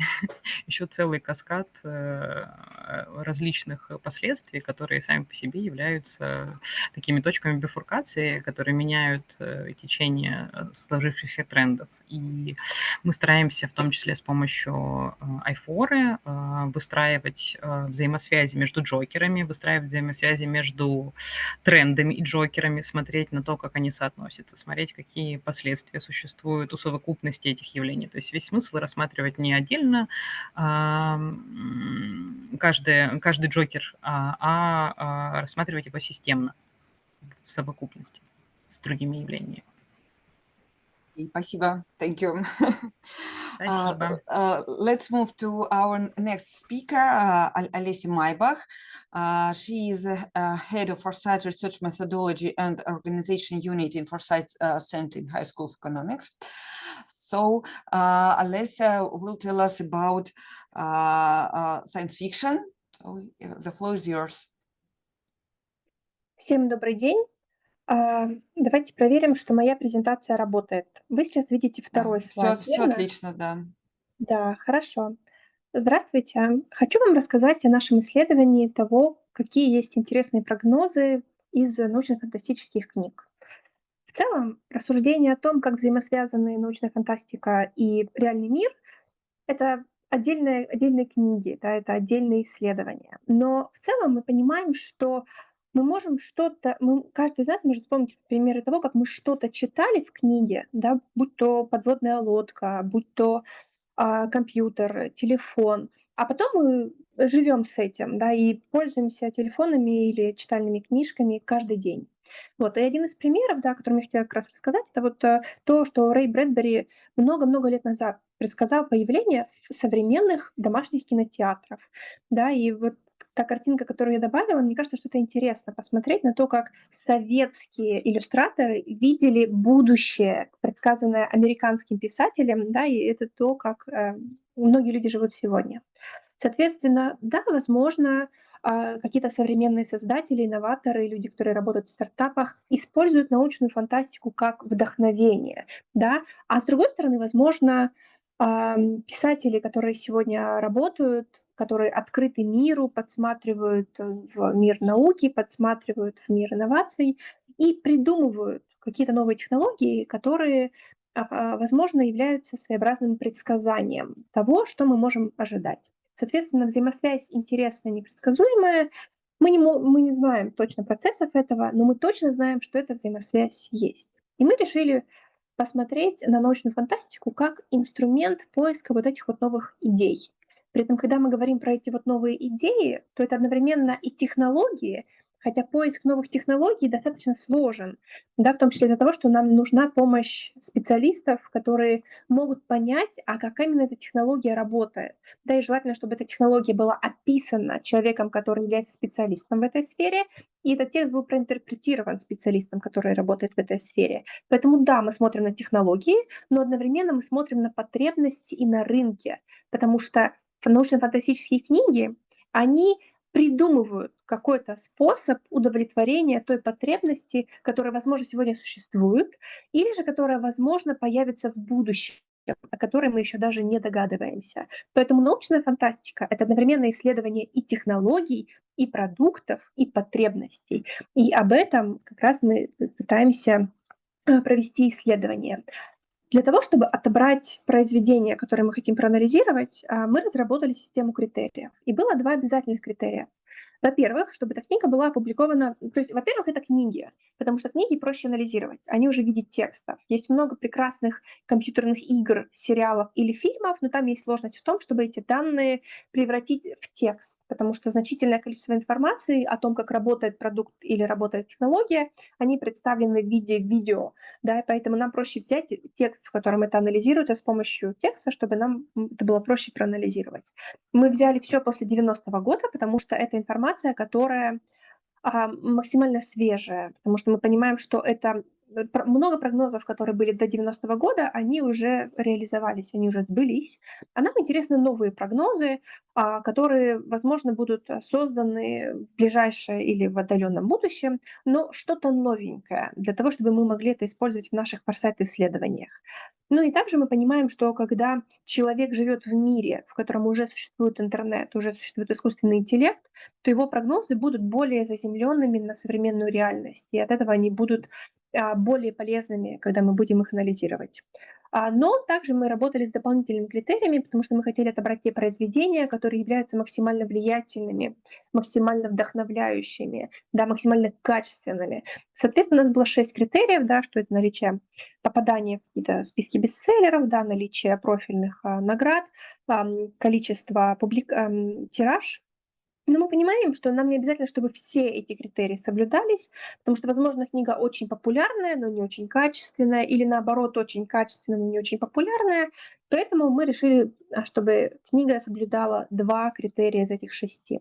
еще целый каскад различных последствий, которые сами по себе являются такими точками бифуркации, которые меняют течение сложившихся трендов. И мы стараемся в том числе с помощью айфоры выстраивать взаимосвязи между джокерами, выстраивать взаимосвязи между трендами и джокерами, смотреть на то, как они соотносятся, смотреть, какие последствия существуют у совокупности этих явлений. То есть весь смысл рассматривать не отдельно каждый джокер, а рассматривать его системно в совокупности с другими явлениями. Спасибо. Thank you. Спасибо. Let's move to our next speaker, Олеся Майбах. She is head of Foresight Research Methodology and Organization Unit in Foresight Center in High School of Economics. So Олеся will tell us about science fiction. So the floor is yours. Всем добрый день. Давайте проверим, что моя презентация работает. Вы сейчас видите второй слайд. Все отлично, да. Да, хорошо. Здравствуйте. Хочу вам рассказать о нашем исследовании того, какие есть интересные прогнозы из научно-фантастических книг. В целом, рассуждение о том, как взаимосвязаны научная фантастика и реальный мир, это отдельные книги, да, это отдельные исследования. Но в целом мы понимаем, что мы можем каждый из нас может вспомнить примеры того, как мы что-то читали в книге, да, будь то подводная лодка, будь то компьютер, телефон, а потом мы живем с этим, да, и пользуемся телефонами или читальными книжками каждый день. Вот, и один из примеров, да, о котором я хотела как раз рассказать, это вот то, что Рэй Брэдбери много-много лет назад предсказал появление современных домашних кинотеатров, да, и вот та картинка, которую я добавила, мне кажется, что это интересно посмотреть на то, как советские иллюстраторы видели будущее, предсказанное американским писателем, да, и это то, как многие люди живут сегодня. Соответственно, да, возможно, какие-то современные создатели, инноваторы, люди, которые работают в стартапах, используют научную фантастику как вдохновение, да, а с другой стороны, возможно, писатели, которые сегодня работают, которые открыты миру, подсматривают в мир науки, подсматривают в мир инноваций и придумывают какие-то новые технологии, которые, возможно, являются своеобразным предсказанием того, что мы можем ожидать. Соответственно, взаимосвязь интересная, непредсказуемая. Мы не знаем точно процессов этого, но мы точно знаем, что эта взаимосвязь есть. И мы решили посмотреть на научную фантастику как инструмент поиска вот этих вот новых идей. При этом, когда мы говорим про эти вот новые идеи, то это одновременно и технологии, хотя поиск новых технологий достаточно сложен, да, в том числе из-за того, что нам нужна помощь специалистов, которые могут понять, а как именно эта технология работает. Да, и желательно, чтобы эта технология была описана человеком, который является специалистом в этой сфере, и этот текст был проинтерпретирован специалистом, который работает в этой сфере. Поэтому да, мы смотрим на технологии, но одновременно мы смотрим на потребности и на рынке, потому что научно-фантастические книги, они придумывают какой-то способ удовлетворения той потребности, которая, возможно, сегодня существует, или же которая, возможно, появится в будущем, о которой мы еще даже не догадываемся. Поэтому научная фантастика — это одновременно исследование и технологий, и продуктов, и потребностей. И об этом как раз мы пытаемся провести исследование. Для того, чтобы отобрать произведения, которые мы хотим проанализировать, мы разработали систему критериев. И было два обязательных критерия. Во-первых, чтобы эта книга была опубликована... То есть, во-первых, это книги, потому что книги проще анализировать. Они уже в виде текстов. Есть много прекрасных компьютерных игр, сериалов или фильмов, но там есть сложность в том, чтобы эти данные превратить в текст, потому что значительное количество информации о том, как работает продукт или работает технология, они представлены в виде видео. Да, и поэтому нам проще взять текст, в котором это анализируется, с помощью текста, чтобы нам это было проще проанализировать. Мы взяли все после 90-го года, потому что это информация, которая максимально свежая, потому что мы понимаем, что это много прогнозов, которые были до 90-го года, они уже реализовались, они уже сбылись. А нам интересны новые прогнозы, которые, возможно, будут созданы в ближайшее или в отдаленном будущем, но что-то новенькое для того, чтобы мы могли это использовать в наших форсайт-исследованиях. Ну и также мы понимаем, что когда человек живет в мире, в котором уже существует интернет, уже существует искусственный интеллект, то его прогнозы будут более заземленными на современную реальность, и от этого они будут более полезными, когда мы будем их анализировать. Но также мы работали с дополнительными критериями, потому что мы хотели отобрать те произведения, которые являются максимально влиятельными, максимально вдохновляющими, да, максимально качественными. Соответственно, у нас было 6 критериев, да, что это наличие попадания в какие-то списки бестселлеров, да, наличие профильных наград, количество тираж. Но мы понимаем, что нам не обязательно, чтобы все эти критерии соблюдались, потому что, возможно, книга очень популярная, но не очень качественная, или наоборот, очень качественная, но не очень популярная. Поэтому мы решили, чтобы книга соблюдала 2 критерия из этих 6.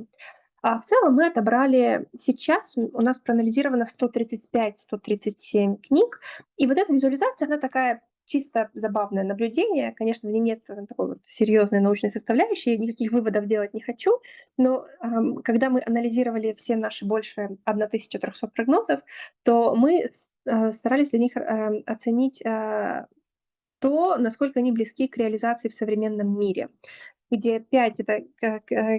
В целом мы отобрали сейчас, у нас проанализировано 135-137 книг, и вот эта визуализация, она такая чисто забавное наблюдение. Конечно, в ней нет такой вот серьезной научной составляющей, никаких выводов делать не хочу, но когда мы анализировали все наши больше 1300 прогнозов, то мы старались для них оценить то, насколько они близки к реализации в современном мире, где 5 – это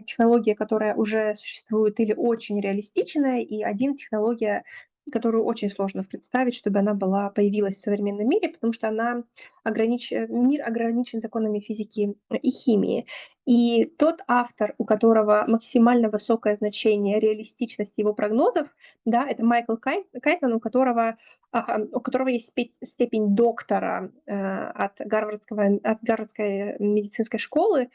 технология, которая уже существует или очень реалистичная, и 1 технология, которую очень сложно представить, чтобы она появилась в современном мире, потому что мир ограничен законами физики и химии. И тот автор, у которого максимально высокое значение реалистичности его прогнозов, да, это Майкл Кайтман, у которого есть степень доктора от Гарвардской медицинской школы.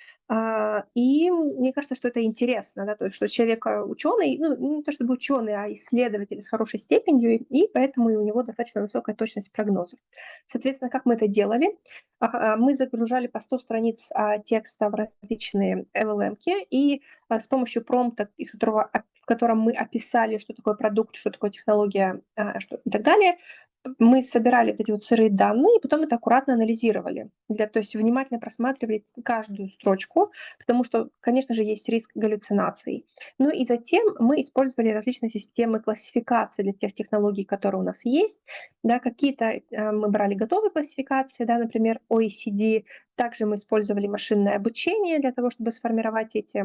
И мне кажется, что это интересно, да, то есть, что человек ученый, ну, не то чтобы ученый, а исследователь с хорошей степенью, и поэтому у него достаточно высокая точность прогнозов. Соответственно, как мы это делали? Мы загружали по 100 страниц текста в различные LLM-ки, и с помощью промпта, в котором мы описали, что такое продукт, что такое технология и так далее, мы собирали эти вот сырые данные и потом это аккуратно анализировали. То есть внимательно просматривали каждую строчку, потому что, конечно же, есть риск галлюцинаций. Ну и затем мы использовали различные системы классификации для тех технологий, которые у нас есть. Да, какие-то мы брали готовые классификации, да, например, OECD. Также мы использовали машинное обучение для того, чтобы сформировать эти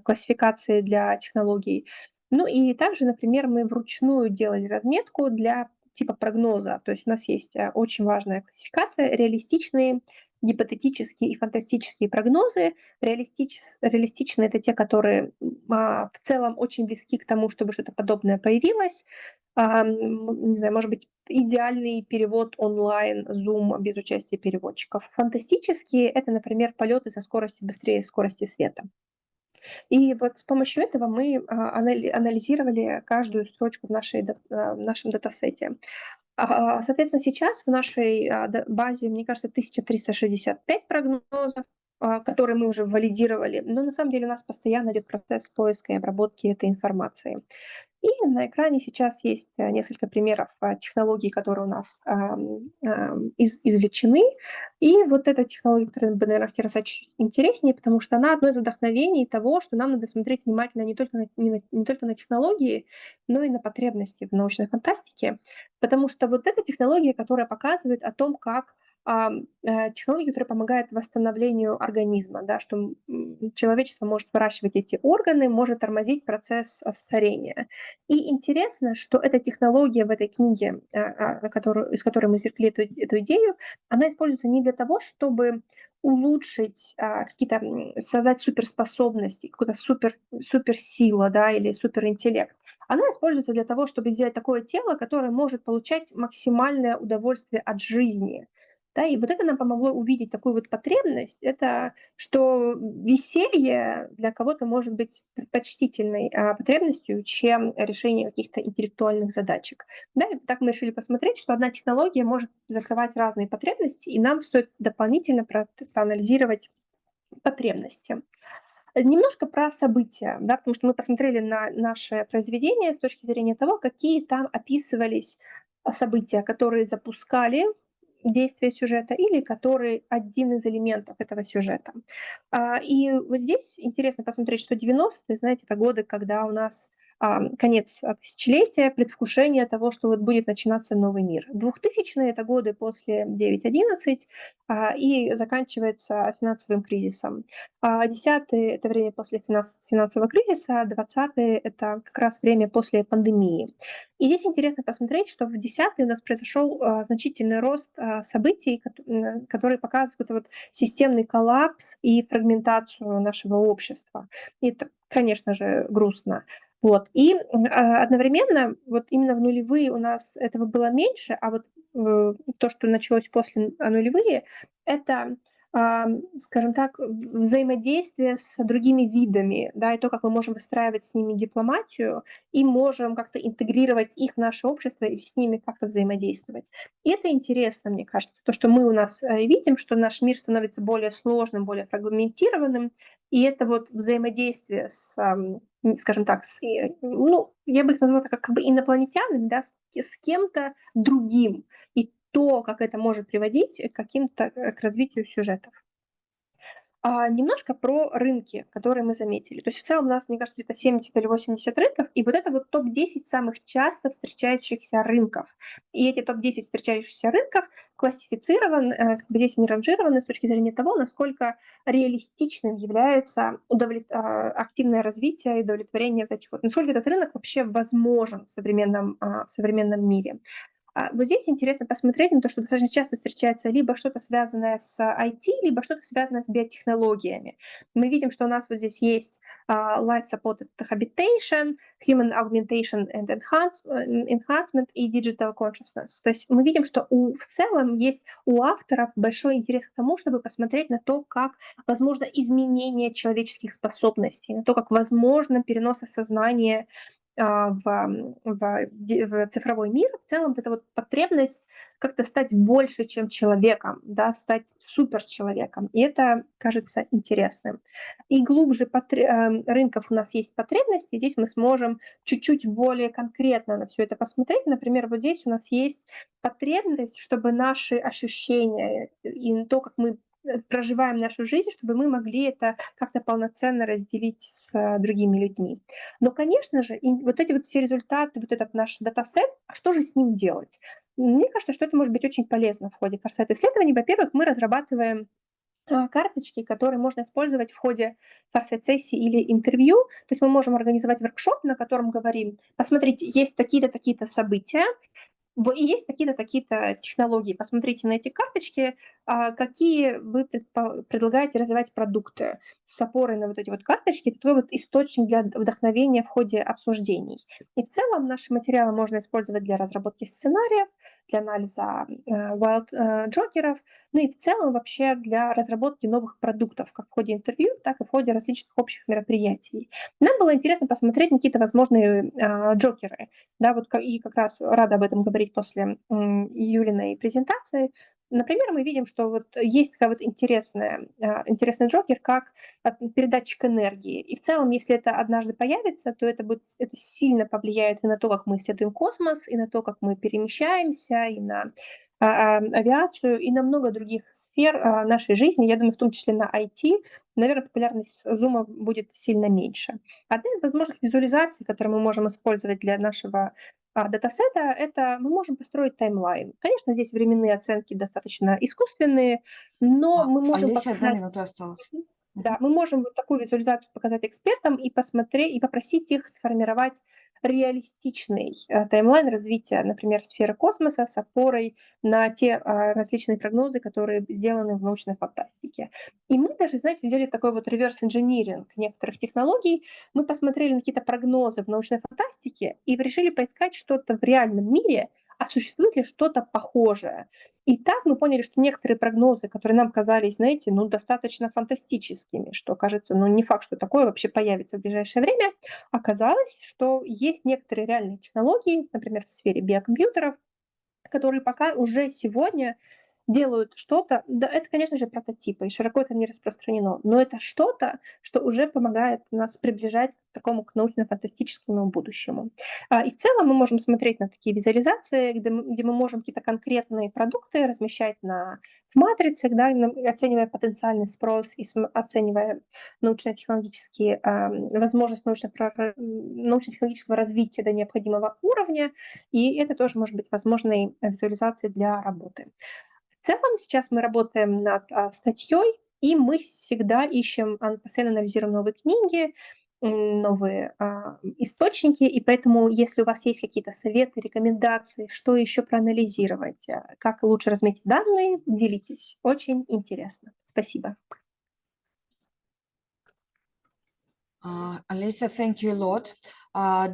классификации для технологий. Ну и также, например, мы вручную делали разметку для типа прогноза. То есть у нас есть очень важная классификация: реалистичные, гипотетические и фантастические прогнозы. Реалистичные – это те, которые в целом очень близки к тому, чтобы что-то подобное появилось. Не знаю, может быть, идеальный перевод онлайн, Zoom без участия переводчиков. Фантастические – это, например, полеты со скоростью быстрее скорости света. И вот с помощью этого мы анализировали каждую строчку в нашем датасете. Соответственно, сейчас в нашей базе, мне кажется, 1365 прогнозов, которые мы уже валидировали, но на самом деле у нас постоянно идет процесс поиска и обработки этой информации. И на экране сейчас есть несколько примеров технологий, которые у нас извлечены. И вот эта технология, которую бы, наверное, хотела рассказать, чуть интереснее, потому что она одно из вдохновений того, что нам надо смотреть внимательно не только на технологии, но и на потребности в научной фантастике. Потому что вот эта технология, которая показывает о том, как технологии, которые помогают восстановлению организма, да, что человечество может выращивать эти органы, может тормозить процесс старения. И интересно, что эта технология в этой книге, из которой мы извлекли эту идею, она используется не для того, чтобы улучшить создать суперспособности, какую-то суперсилу, да, или суперинтеллект. Она используется для того, чтобы сделать такое тело, которое может получать максимальное удовольствие от жизни. Да, и вот это нам помогло увидеть такую вот потребность, это что веселье для кого-то может быть предпочтительной потребностью, чем решение каких-то интеллектуальных задачек. Да, и так мы решили посмотреть, что одна технология может закрывать разные потребности, и нам стоит дополнительно проанализировать потребности. Немножко про события, да, потому что мы посмотрели на наше произведение с точки зрения того, какие там описывались события, которые запускали действие сюжета или который один из элементов этого сюжета. И вот здесь интересно посмотреть, что 90-е, знаете, это годы, когда у нас конец тысячелетия, предвкушение того, что вот будет начинаться новый мир. 2000-е – это годы после 9/11 и заканчивается финансовым кризисом. 10-е – это время после финансового кризиса, 20-е – это как раз время после пандемии. И здесь интересно посмотреть, что в 10-е у нас произошел значительный рост событий, которые показывают вот системный коллапс и фрагментацию нашего общества. И это, конечно же, грустно. Вот. И одновременно вот именно в нулевые у нас этого было меньше, а вот то, что началось после нулевые, это, скажем так, взаимодействие с другими видами, да, и то, как мы можем выстраивать с ними дипломатию и можем как-то интегрировать их в наше общество и с ними как-то взаимодействовать. И это интересно, мне кажется, то, что мы у нас видим, что наш мир становится более сложным, более фрагментированным, и это вот взаимодействие с, скажем так, ну, я бы их назвала как бы инопланетянами, да, с кем-то другим, и то, как это может приводить к развитию сюжетов. Немножко про рынки, которые мы заметили. То есть в целом у нас, мне кажется, где-то 70 или 80 рынков, и вот это вот топ-10 самых часто встречающихся рынков. И эти топ-10 встречающихся рынков классифицированы, здесь они ранжированы с точки зрения того, насколько реалистичным является активное развитие и удовлетворение вот этих вот, насколько этот рынок вообще возможен в современном мире. Вот здесь интересно посмотреть на то, что достаточно часто встречается либо что-то связанное с IT, либо что-то связанное с биотехнологиями. Мы видим, что у нас вот здесь есть life-supported habitation, human augmentation and enhancement и digital consciousness. То есть мы видим, что в целом есть у авторов большой интерес к тому, чтобы посмотреть на то, как возможно изменение человеческих способностей, на то, как возможно перенос сознания в цифровой мир. В целом вот эта вот потребность как-то стать больше, чем человеком, да, стать суперчеловеком. И это кажется интересным. И глубже рынков у нас есть потребности. Здесь мы сможем чуть-чуть более конкретно на все это посмотреть. Например, вот здесь у нас есть потребность, чтобы наши ощущения и то, как мы проживаем нашу жизнь, чтобы мы могли это как-то полноценно разделить с другими людьми. Но, конечно же, вот эти вот все результаты, вот этот наш датасет, что же с ним делать? Мне кажется, что это может быть очень полезно в ходе форсайт-исследований. Во-первых, мы разрабатываем карточки, которые можно использовать в ходе форсайт-сессии или интервью. То есть мы можем организовать воркшоп, на котором говорим, посмотрите, есть такие-то, такие-то события, и есть такие-то, такие-то технологии. Посмотрите на эти карточки, какие вы предлагаете развивать продукты с опорой на вот эти вот карточки. Это такой вот источник для вдохновения в ходе обсуждений. И в целом наши материалы можно использовать для разработки сценариев, для анализа wild-джокеров, ну и в целом вообще для разработки новых продуктов, как в ходе интервью, так и в ходе различных общих мероприятий. Нам было интересно посмотреть на какие-то возможные джокеры. Да, вот и как раз рада об этом говорить после Юлиной презентации. Например, мы видим, что вот есть такая вот интересный джокер, как передатчик энергии. И в целом, если это однажды появится, то это сильно повлияет и на то, как мы исследуем космос, и на то, как мы перемещаемся, и на авиацию, и на много других сфер нашей жизни. Я думаю, в том числе на IT. Наверное, популярность Zoom будет сильно меньше. Одна из возможных визуализаций, которые мы можем использовать для нашего датасета, это мы можем построить таймлайн. Конечно, здесь временные оценки достаточно искусственные, но мы можем если 1 минута осталась. Да, мы можем вот такую визуализацию показать экспертам и посмотреть, и попросить их сформировать реалистичный таймлайн развития, например, сферы космоса с опорой на те различные прогнозы, которые сделаны в научной фантастике. И мы даже, знаете, сделали такой вот реверс-инжиниринг некоторых технологий. Мы посмотрели на какие-то прогнозы в научной фантастике и решили поискать что-то в реальном мире, а существует ли что-то похожее. И так мы поняли, что некоторые прогнозы, которые нам казались, знаете, достаточно фантастическими, что кажется, не факт, что такое вообще появится в ближайшее время, оказалось, что есть некоторые реальные технологии, например, в сфере биокомпьютеров, которые пока уже сегодня делают что-то, да, это, конечно же, прототипы, и широко это не распространено, но это что-то, что уже помогает нас приближать к такому, к научно-фантастическому будущему. И в целом мы можем смотреть на такие визуализации, где мы можем какие-то конкретные продукты размещать в матрицах, да, оценивая потенциальный спрос и оценивая научно-технологические возможности научно-технологического развития до необходимого уровня, и это тоже может быть возможной визуализацией для работы. В целом сейчас мы работаем над статьей, и мы всегда ищем, постоянно анализируем новые книги, новые источники, и поэтому, если у вас есть какие-то советы, рекомендации, что еще проанализировать, как лучше разметить данные, делитесь. Очень интересно. Спасибо. Alisa, thank you a lot.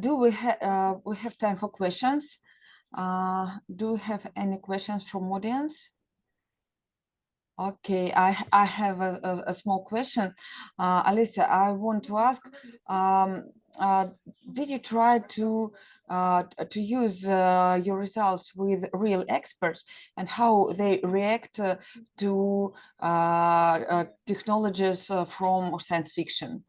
Do we have time for questions? Do we have any questions from audience? Okay, I have a small question. Alisa, I want to ask, did you try to use your results with real experts and how they react to technologies from science fiction?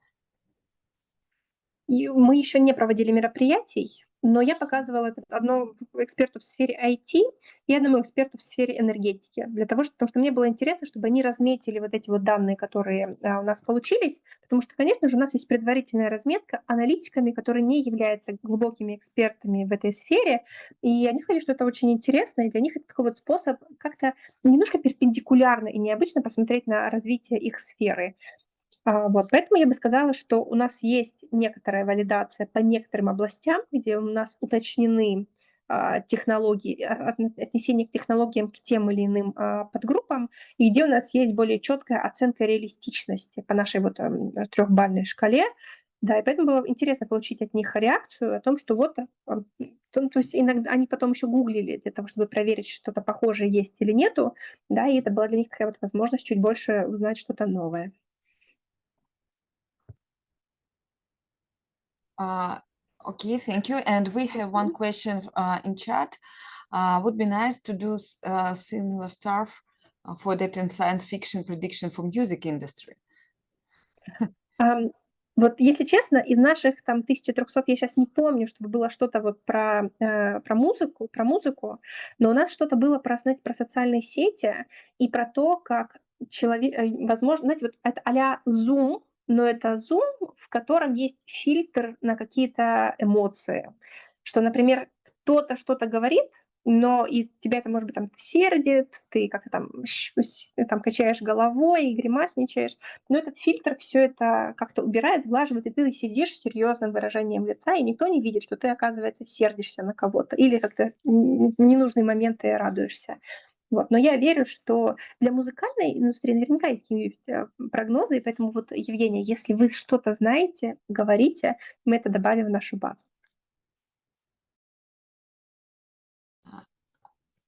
И мы еще не проводили мероприятий, но я показывала это одному эксперту в сфере IT и одному эксперту в сфере энергетики, потому что мне было интересно, чтобы они разметили вот эти вот данные, которые у нас получились, потому что, конечно же, у нас есть предварительная разметка аналитиками, которые не являются глубокими экспертами в этой сфере, и они сказали, что это очень интересно, и для них это такой вот способ как-то немножко перпендикулярно и необычно посмотреть на развитие их сферы. Вот, поэтому я бы сказала, что у нас есть некоторая валидация по некоторым областям, где у нас уточнены технологии, отнесение к технологиям к тем или иным подгруппам, и где у нас есть более четкая оценка реалистичности по нашей вот трехбалльной шкале. Да, и поэтому было интересно получить от них реакцию о том, что вот, то есть иногда они потом еще гуглили для того, чтобы проверить, что-то похожее есть или нету, да, и это была для них такая вот возможность чуть больше узнать что-то новое. Okay, thank you. And we have one question in chat. Would be nice to do similar stuff for adapting science fiction prediction for music industry. Вот, если честно, из наших там 1300 я сейчас не помню, чтобы было что-то вот про музыку, но у нас что-то было про социальные сети и про то, как человек, возможно, знаете, вот это а-ля Zoom, но это Zoom, в котором есть фильтр на какие-то эмоции. Что, например, кто-то что-то говорит, но и тебя это, может быть, там сердит, ты как-то там качаешь головой и гримасничаешь, но этот фильтр все это как-то убирает, сглаживает, и ты сидишь с серьезным выражением лица, и никто не видит, что ты, оказывается, сердишься на кого-то или как-то в ненужные моменты радуешься. Вот. Но я верю, что для музыкальной индустрии наверняка есть какие-нибудь прогнозы, и поэтому вот, Евгения, если вы что-то знаете, говорите, мы это добавим в нашу базу.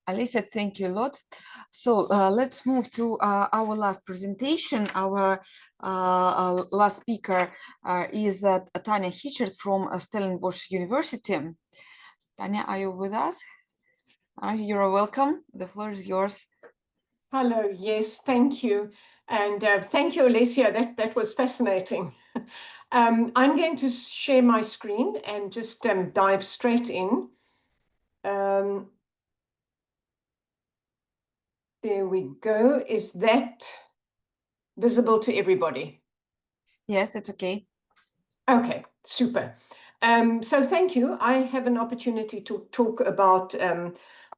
Alisa, thank you a lot. So let's move to our last presentation. Our last speaker is Tanya Hichert from Stellenbosch University. Tanya, are you with us? You're welcome. The floor is yours. Hello. Yes, thank you. And thank you, Alicia. That was fascinating. I'm going to share my screen and just dive straight in. There we go. Is that visible to everybody? Yes, it's okay. Okay, super. So thank you. I have an opportunity to talk about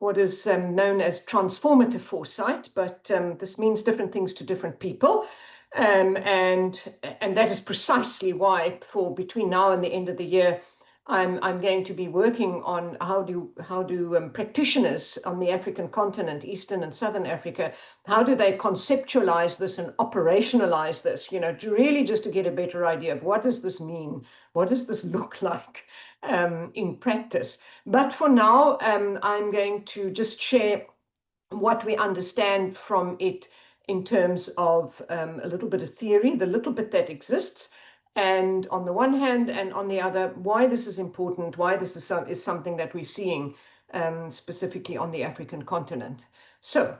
what is known as transformative foresight, but this means different things to different people. And that is precisely why for between now and the end of the year, I'm going to be working on how do practitioners on the African continent, Eastern and Southern Africa, how do they conceptualize this and operationalize this, you know, to get a better idea of what does this mean? What does this look like in practice? But for now, I'm going to just share what we understand from it in terms of a little bit of theory, the little bit that exists, and on the one hand, and on the other, why this is important, why this is something that we're seeing specifically on the African continent. So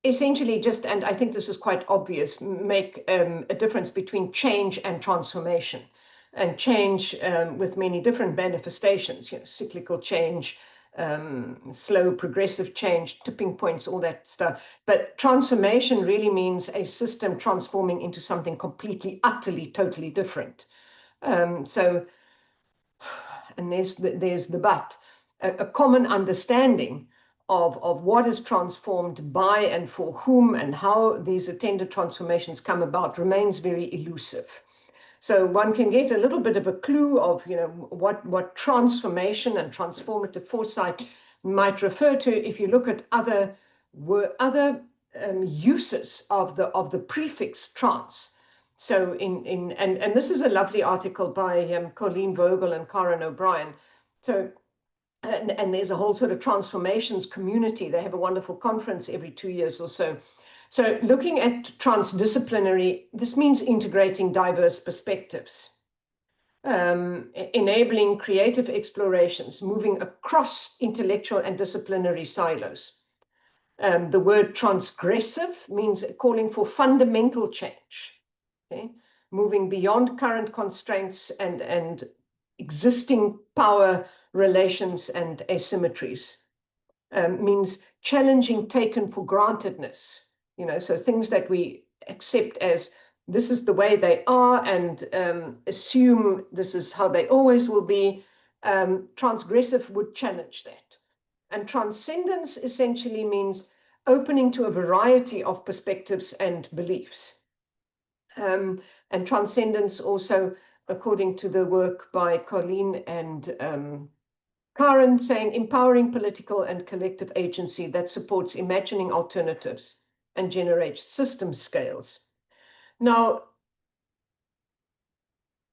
essentially just, and I think this is quite obvious, make a difference between change and transformation. And change with many different manifestations, cyclical change, slow progressive change, tipping points, all that stuff. But transformation really means a system transforming into something completely, utterly, totally different. And there's the but. A common understanding of what is transformed by and for whom and how these attended transformations come about remains very elusive. So one can get a little bit of a clue of, what transformation and transformative foresight might refer to if you look at other uses of the prefix trans. So and this is a lovely article by Colleen Vogel and Karen O'Brien. So and there's a whole sort of transformations community. They have a wonderful conference every 2 years or so. So looking at transdisciplinary, this means integrating diverse perspectives, enabling creative explorations, moving across intellectual and disciplinary silos. The word transgressive means calling for fundamental change, okay? Moving beyond current constraints and existing power relations and asymmetries. Means challenging taken for grantedness. So things that we accept as this is the way they are and assume this is how they always will be. Transgressive would challenge that. And transcendence essentially means opening to a variety of perspectives and beliefs. And transcendence also, according to the work by Colleen and Karen, saying empowering political and collective agency that supports imagining alternatives and generates system scales. Now,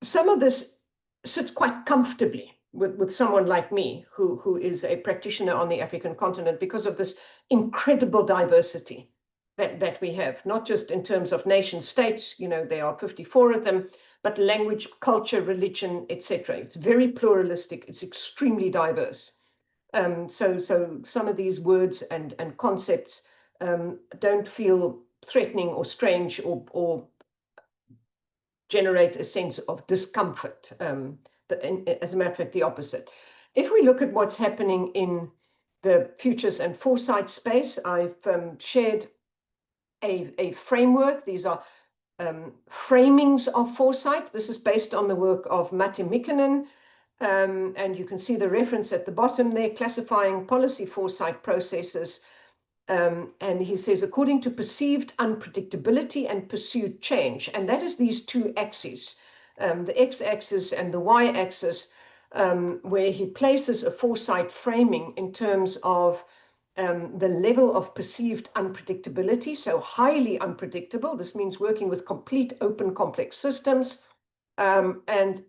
some of this sits quite comfortably with someone like me, who is a practitioner on the African continent, because of this incredible diversity that we have, not just in terms of nation states, there are 54 of them, but language, culture, religion, etc. It's very pluralistic. It's extremely diverse. So some of these words and concepts don't feel threatening or strange or generate a sense of discomfort. As a matter of fact, the opposite. If we look at what's happening in the futures and foresight space, I've shared a framework. These are framings of foresight. This is based on the work of Matti Mikkonen, and you can see the reference at the bottom there, classifying policy foresight processes. And he says, according to perceived unpredictability and pursued change, and that is these two axes, the x-axis and the y-axis, where he places a foresight framing in terms of the level of perceived unpredictability, so highly unpredictable. This means working with complete open complex systems, and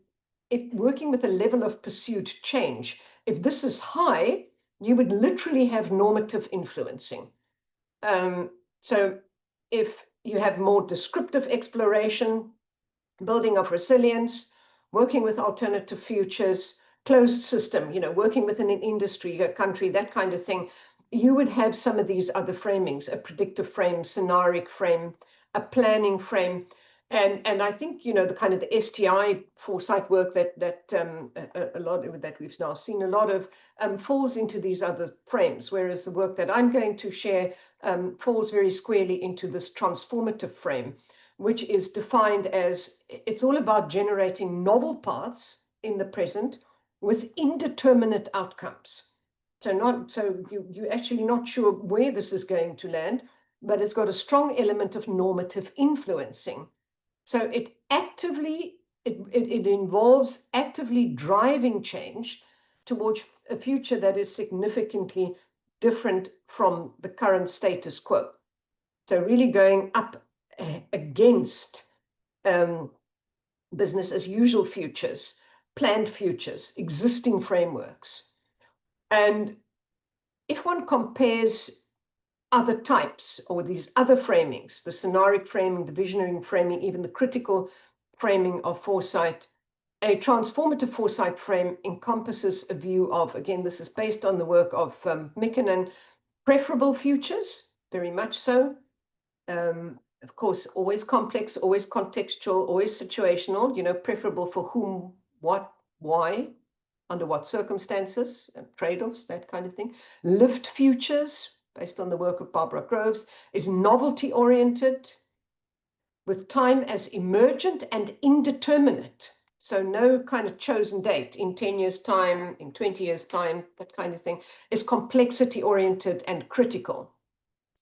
working with a level of pursued change. If this is high, you would literally have normative influencing. So if you have more descriptive exploration, building of resilience, working with alternative futures, closed system, working within an industry, a country, that kind of thing, you would have some of these other framings, a predictive frame, scenaric frame, a planning frame. And I think, the kind of the STI foresight work that a lot of that we've now seen a lot of falls into these other frames, whereas the work that I'm going to share falls very squarely into this transformative frame, which is defined as it's all about generating novel paths in the present with indeterminate outcomes. So you're actually not sure where this is going to land, but it's got a strong element of normative influencing. So it involves actively driving change towards a future that is significantly different from the current status quo. So really going up against business as usual futures, planned futures, existing frameworks. And if one compares other types or these other framings, the scenaric framing, the visionary framing, even the critical framing of foresight, a transformative foresight frame encompasses a view of, again, this is based on the work of Mikkonen, Preferable futures, very much so. Of course, always complex, always contextual, always situational, you know, preferable for whom, what, why, under what circumstances, trade-offs, that kind of thing. Lived futures, based on the work of Barbara Groves, is novelty-oriented, with time as emergent and indeterminate. So no kind of chosen date in 10 years' time, in 20 years' time, that kind of thing. Is complexity-oriented and critical.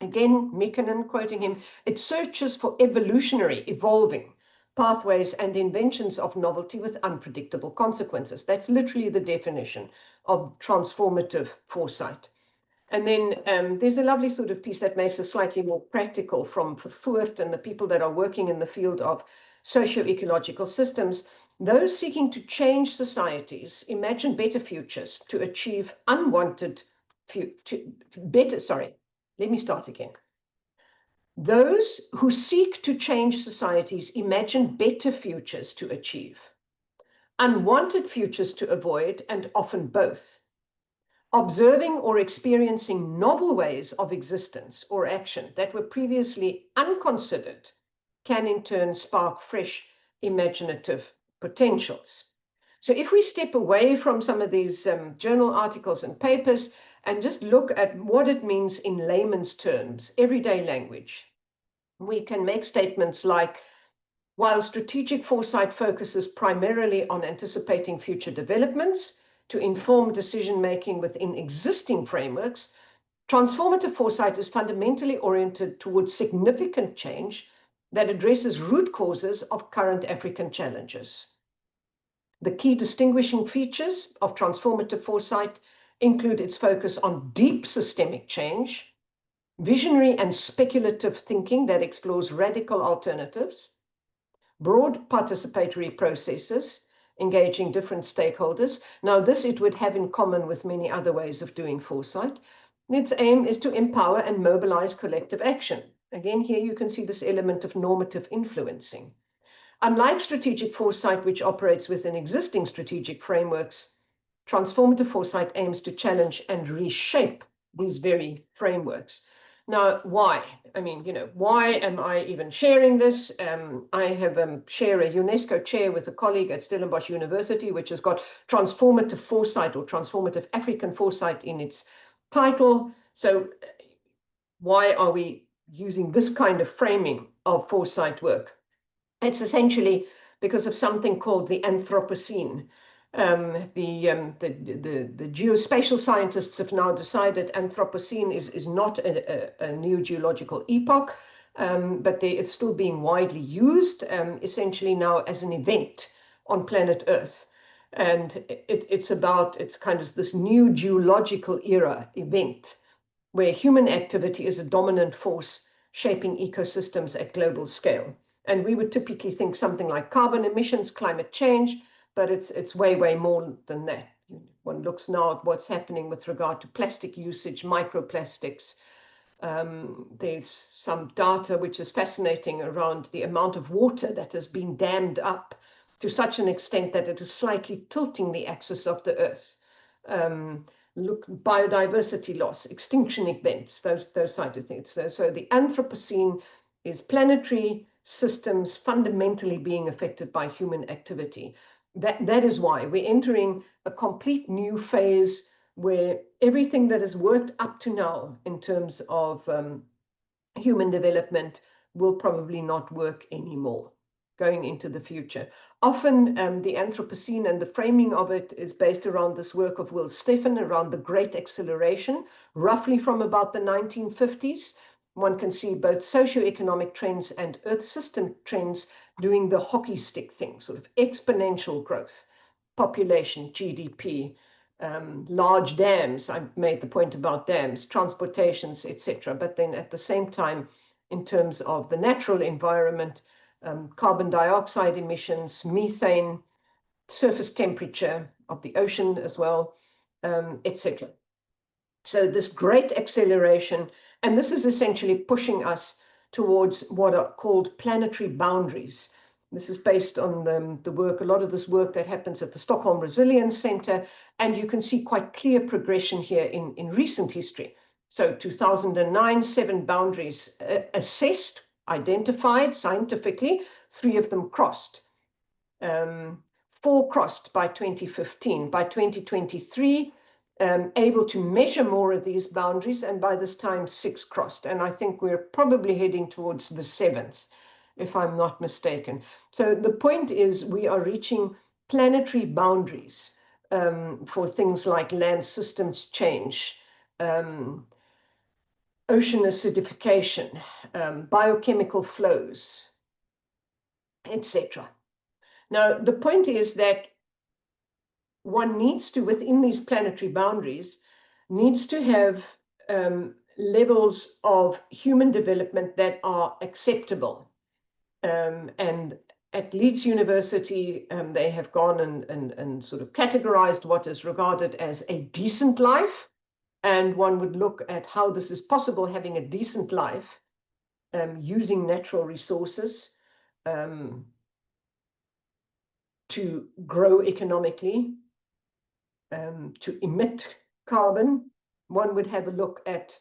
Again, Mikkonen, quoting him, it searches for evolutionary, evolving pathways and inventions of novelty with unpredictable consequences. That's literally the definition of transformative foresight. And then there's a lovely sort of piece that makes it slightly more practical from Vervoort and the people that are working in the field of socio-ecological systems. Those seeking to change societies imagine better futures to achieve unwanted let me start again. Those who seek to change societies imagine better futures to achieve, unwanted futures to avoid, and often both. Observing or experiencing novel ways of existence or action that were previously unconsidered can in turn spark fresh imaginative potentials. So if we step away from some of these journal articles and papers and just look at what it means in layman's terms, everyday language, we can make statements like, while strategic foresight focuses primarily on anticipating future developments to inform decision-making within existing frameworks, transformative foresight is fundamentally oriented towards significant change that addresses root causes of current African challenges. The key distinguishing features of transformative foresight include its focus on deep systemic change, visionary and speculative thinking that explores radical alternatives, broad participatory processes, engaging different stakeholders. Now, this it would have in common with many other ways of doing foresight. Its aim is to empower and mobilize collective action. Again, here you can see this element of normative influencing. Unlike strategic foresight, which operates within existing strategic frameworks, transformative foresight aims to challenge and reshape these very frameworks. Now, why? I mean, you know, why am I even sharing this? I have share a UNESCO chair with a colleague at Stellenbosch University, which has got transformative foresight or transformative African foresight in its title. So why are we using this kind of framing of foresight work? It's essentially because of something called the Anthropocene. The geospatial scientists have now decided Anthropocene is not a new geological epoch, but it's still being widely used, essentially now as an event on planet Earth. And it's kind of this new geological era event where human activity is a dominant force shaping ecosystems at global scale. And we would typically think something like carbon emissions, climate change, but it's way, way more than that. One looks now at what's happening with regard to plastic usage, microplastics. There's some data which is fascinating around the amount of water that has been dammed up to such an extent that it is slightly tilting the axis of the Earth. Look, biodiversity loss, extinction events, those side of things. So the Anthropocene is planetary systems fundamentally being affected by human activity. That is why we're entering a complete new phase where everything that has worked up to now in terms of human development will probably not work anymore going into the future. Often the Anthropocene and the framing of it is based around this work of Will Steffen around the Great Acceleration, roughly from about the 1950s. One can see both socioeconomic trends and Earth system trends doing the hockey stick thing, sort of exponential growth, population, GDP, large dams. I made the point about dams, transportations, etc. But then at the same time, in terms of the natural environment, carbon dioxide emissions, methane, surface temperature of the ocean as well, etc. So this great acceleration, and this is essentially pushing us towards what are called planetary boundaries. This is based on the work, a lot of this work that happens at the Stockholm Resilience Center, and you can see quite clear progression here in recent history. So 2009, 7 boundaries assessed, identified scientifically, 3 of them crossed. 4 crossed by 2015. By 2023, able to measure more of these boundaries, and by this time 6 crossed. And I think we're probably heading towards the 7th, if I'm not mistaken. So the point is we are reaching planetary boundaries for things like land systems change, ocean acidification, biochemical flows, etc. Now, the point is that one needs to, within these planetary boundaries, needs to have levels of human development that are acceptable. And at Leeds University, they have gone and sort of categorized what is regarded as a decent life. And one would look at how this is possible, having a decent life, using natural resources to grow economically, to emit carbon. One would have a look at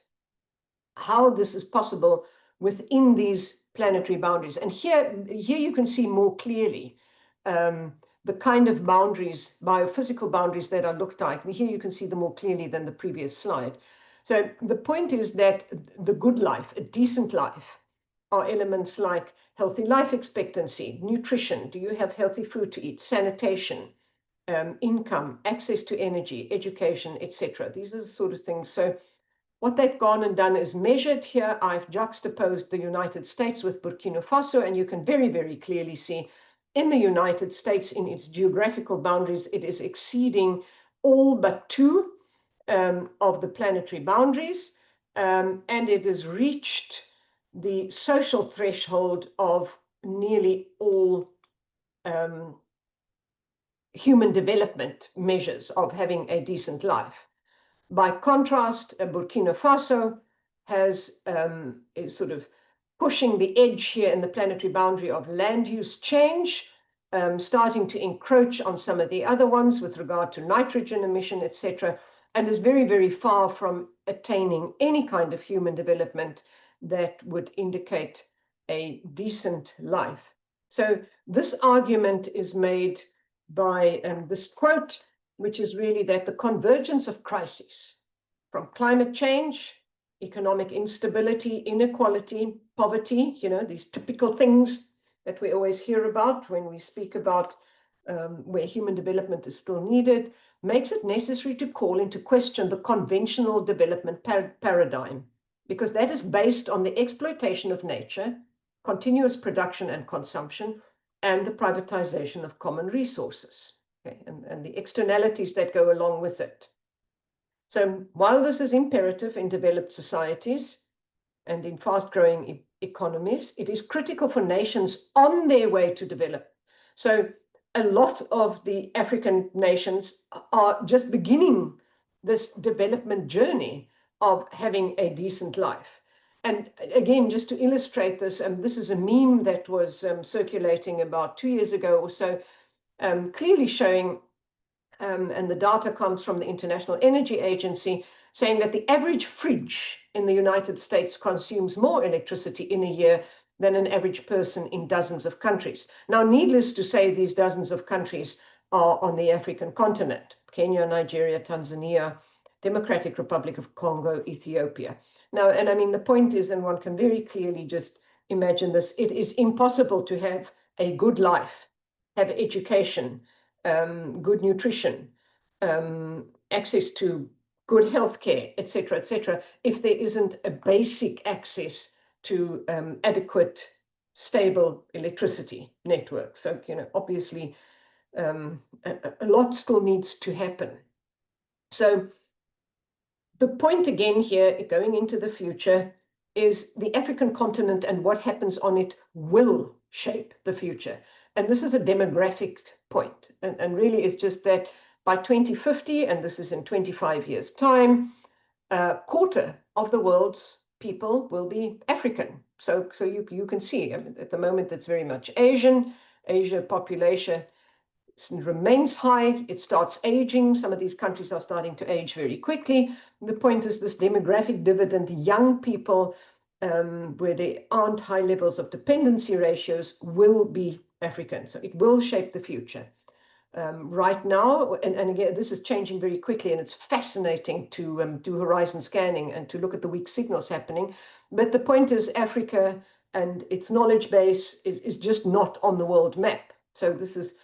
how this is possible within these planetary boundaries. And here you can see more clearly the kind of boundaries, biophysical boundaries that are looked like. And here you can see them more clearly than the previous slide. So the point is that the good life, a decent life, are elements like healthy life expectancy, nutrition, do you have healthy food to eat, sanitation, income, access to energy, education, etc. These are the sort of things. So what they've gone and done is measured here. I've juxtaposed the United States with Burkina Faso, and you can very, very clearly see in the United States, in its geographical boundaries, it is exceeding all but 2 of the planetary boundaries, and it has reached the social threshold of nearly all human development measures of having a decent life. By contrast, Burkina Faso is sort of pushing the edge here in the planetary boundary of land use change, starting to encroach on some of the other ones with regard to nitrogen emission, etc., and is very, very far from attaining any kind of human development that would indicate a decent life. So this argument is made by this quote, which is really that the convergence of crises from climate change, economic instability, inequality, poverty, you know, these typical things that we always hear about when we speak about where human development is still needed, makes it necessary to call into question the conventional development paradigm, because that is based on the exploitation of nature, continuous production and consumption, and the privatization of common resources, okay, and the externalities that go along with it. So while this is imperative in developed societies and in fast-growing economies, it is critical for nations on their way to develop. So a lot of the African nations are just beginning this development journey of having a decent life. And again, just to illustrate this, and this is a meme that was circulating about 2 years ago or so, clearly showing, and the data comes from the International Energy Agency, saying that the average fridge in the United States consumes more electricity in a year than an average person in dozens of countries. Now, needless to say, these dozens of countries are on the African continent: Kenya, Nigeria, Tanzania, Democratic Republic of Congo, Ethiopia. Now, and I mean, the point is, and one can very clearly just imagine this, it is impossible to have a good life, have education, good nutrition, access to good healthcare, etc., if there isn't a basic access to adequate, stable electricity network. So, you know, obviously, a lot still needs to happen. So the point again here, going into the future, is the African continent and what happens on it will shape the future. And this is a demographic point. And really it's just that by 2050, and this is in 25 years' time, a quarter of the world's people will be African. So you can see, I mean, at the moment it's very much Asia population remains high, it starts aging. Some of these countries are starting to age very quickly. The point is this demographic dividend, young people where there aren't high levels of dependency ratios will be African. So it will shape the future. Right now, and again, this is changing very quickly, and it's fascinating to do horizon scanning and to look at the weak signals happening. But the point is Africa and its knowledge base is just not on the world map. So this is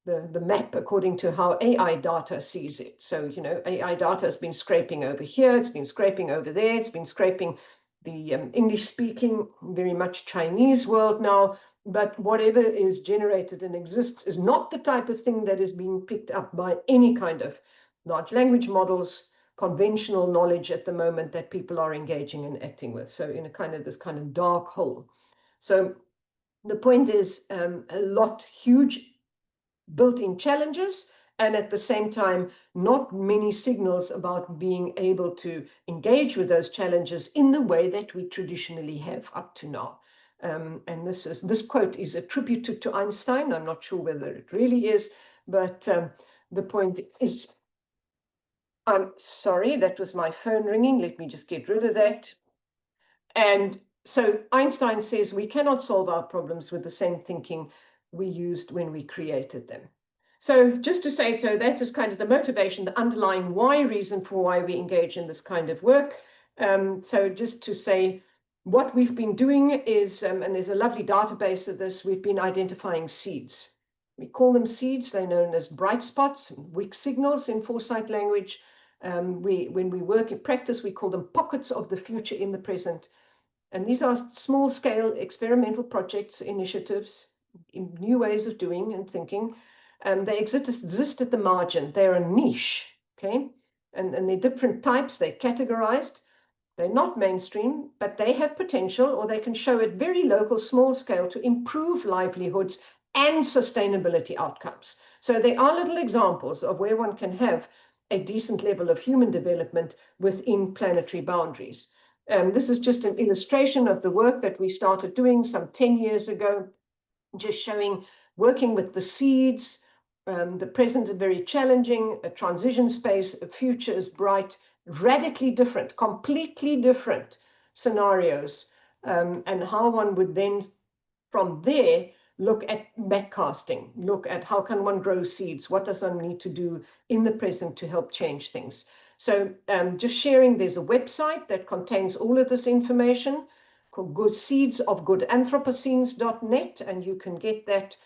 the map according to how AI data sees it. So, you know, AI data has been scraping over here, it's been scraping over there, it's been scraping the English-speaking, very much Chinese world now, but whatever is generated and exists is not the type of thing that is being picked up by any kind of large language models, conventional knowledge at the moment that people are engaging and acting with. So in a kind of this kind of dark hole. So the point is a lot huge built-in challenges, and at the same time, not many signals about being able to engage with those challenges in the way that we traditionally have up to now. And this quote is attributed to Einstein. I'm not sure whether it really is, but the point is, I'm sorry, that was my phone ringing. Let me just get rid of that. And so Einstein says we cannot solve our problems with the same thinking we used when we created them. So just to say, so that is kind of the motivation, the underlying why reason for why we engage in this kind of work. So just to say what we've been doing is, and there's a lovely database of this, we've been identifying seeds. We call them seeds. They're known as bright spots, weak signals in Foresight language. When we work in practice, we call them pockets of the future in the present. And these are small-scale experimental projects, initiatives, in new ways of doing and thinking. They exist at the margin. They're a niche, okay? And they're different types. They're categorized. They're not mainstream, but they have potential, or they can show at very local, small scale to improve livelihoods and sustainability outcomes. So they are little examples of where one can have a decent level of human development within planetary boundaries. This is just an illustration of the work that we started doing some 10 years ago, just showing, working with the seeds. The present is very challenging, a transition space, a future is bright, radically different, completely different scenarios, and how one would then, from there, look at backcasting, look at how can one grow seeds, what does one need to do in the present to help change things. So just sharing, there's a website that contains all of this information called seedsofgoodanthropocenes.net, and you can get that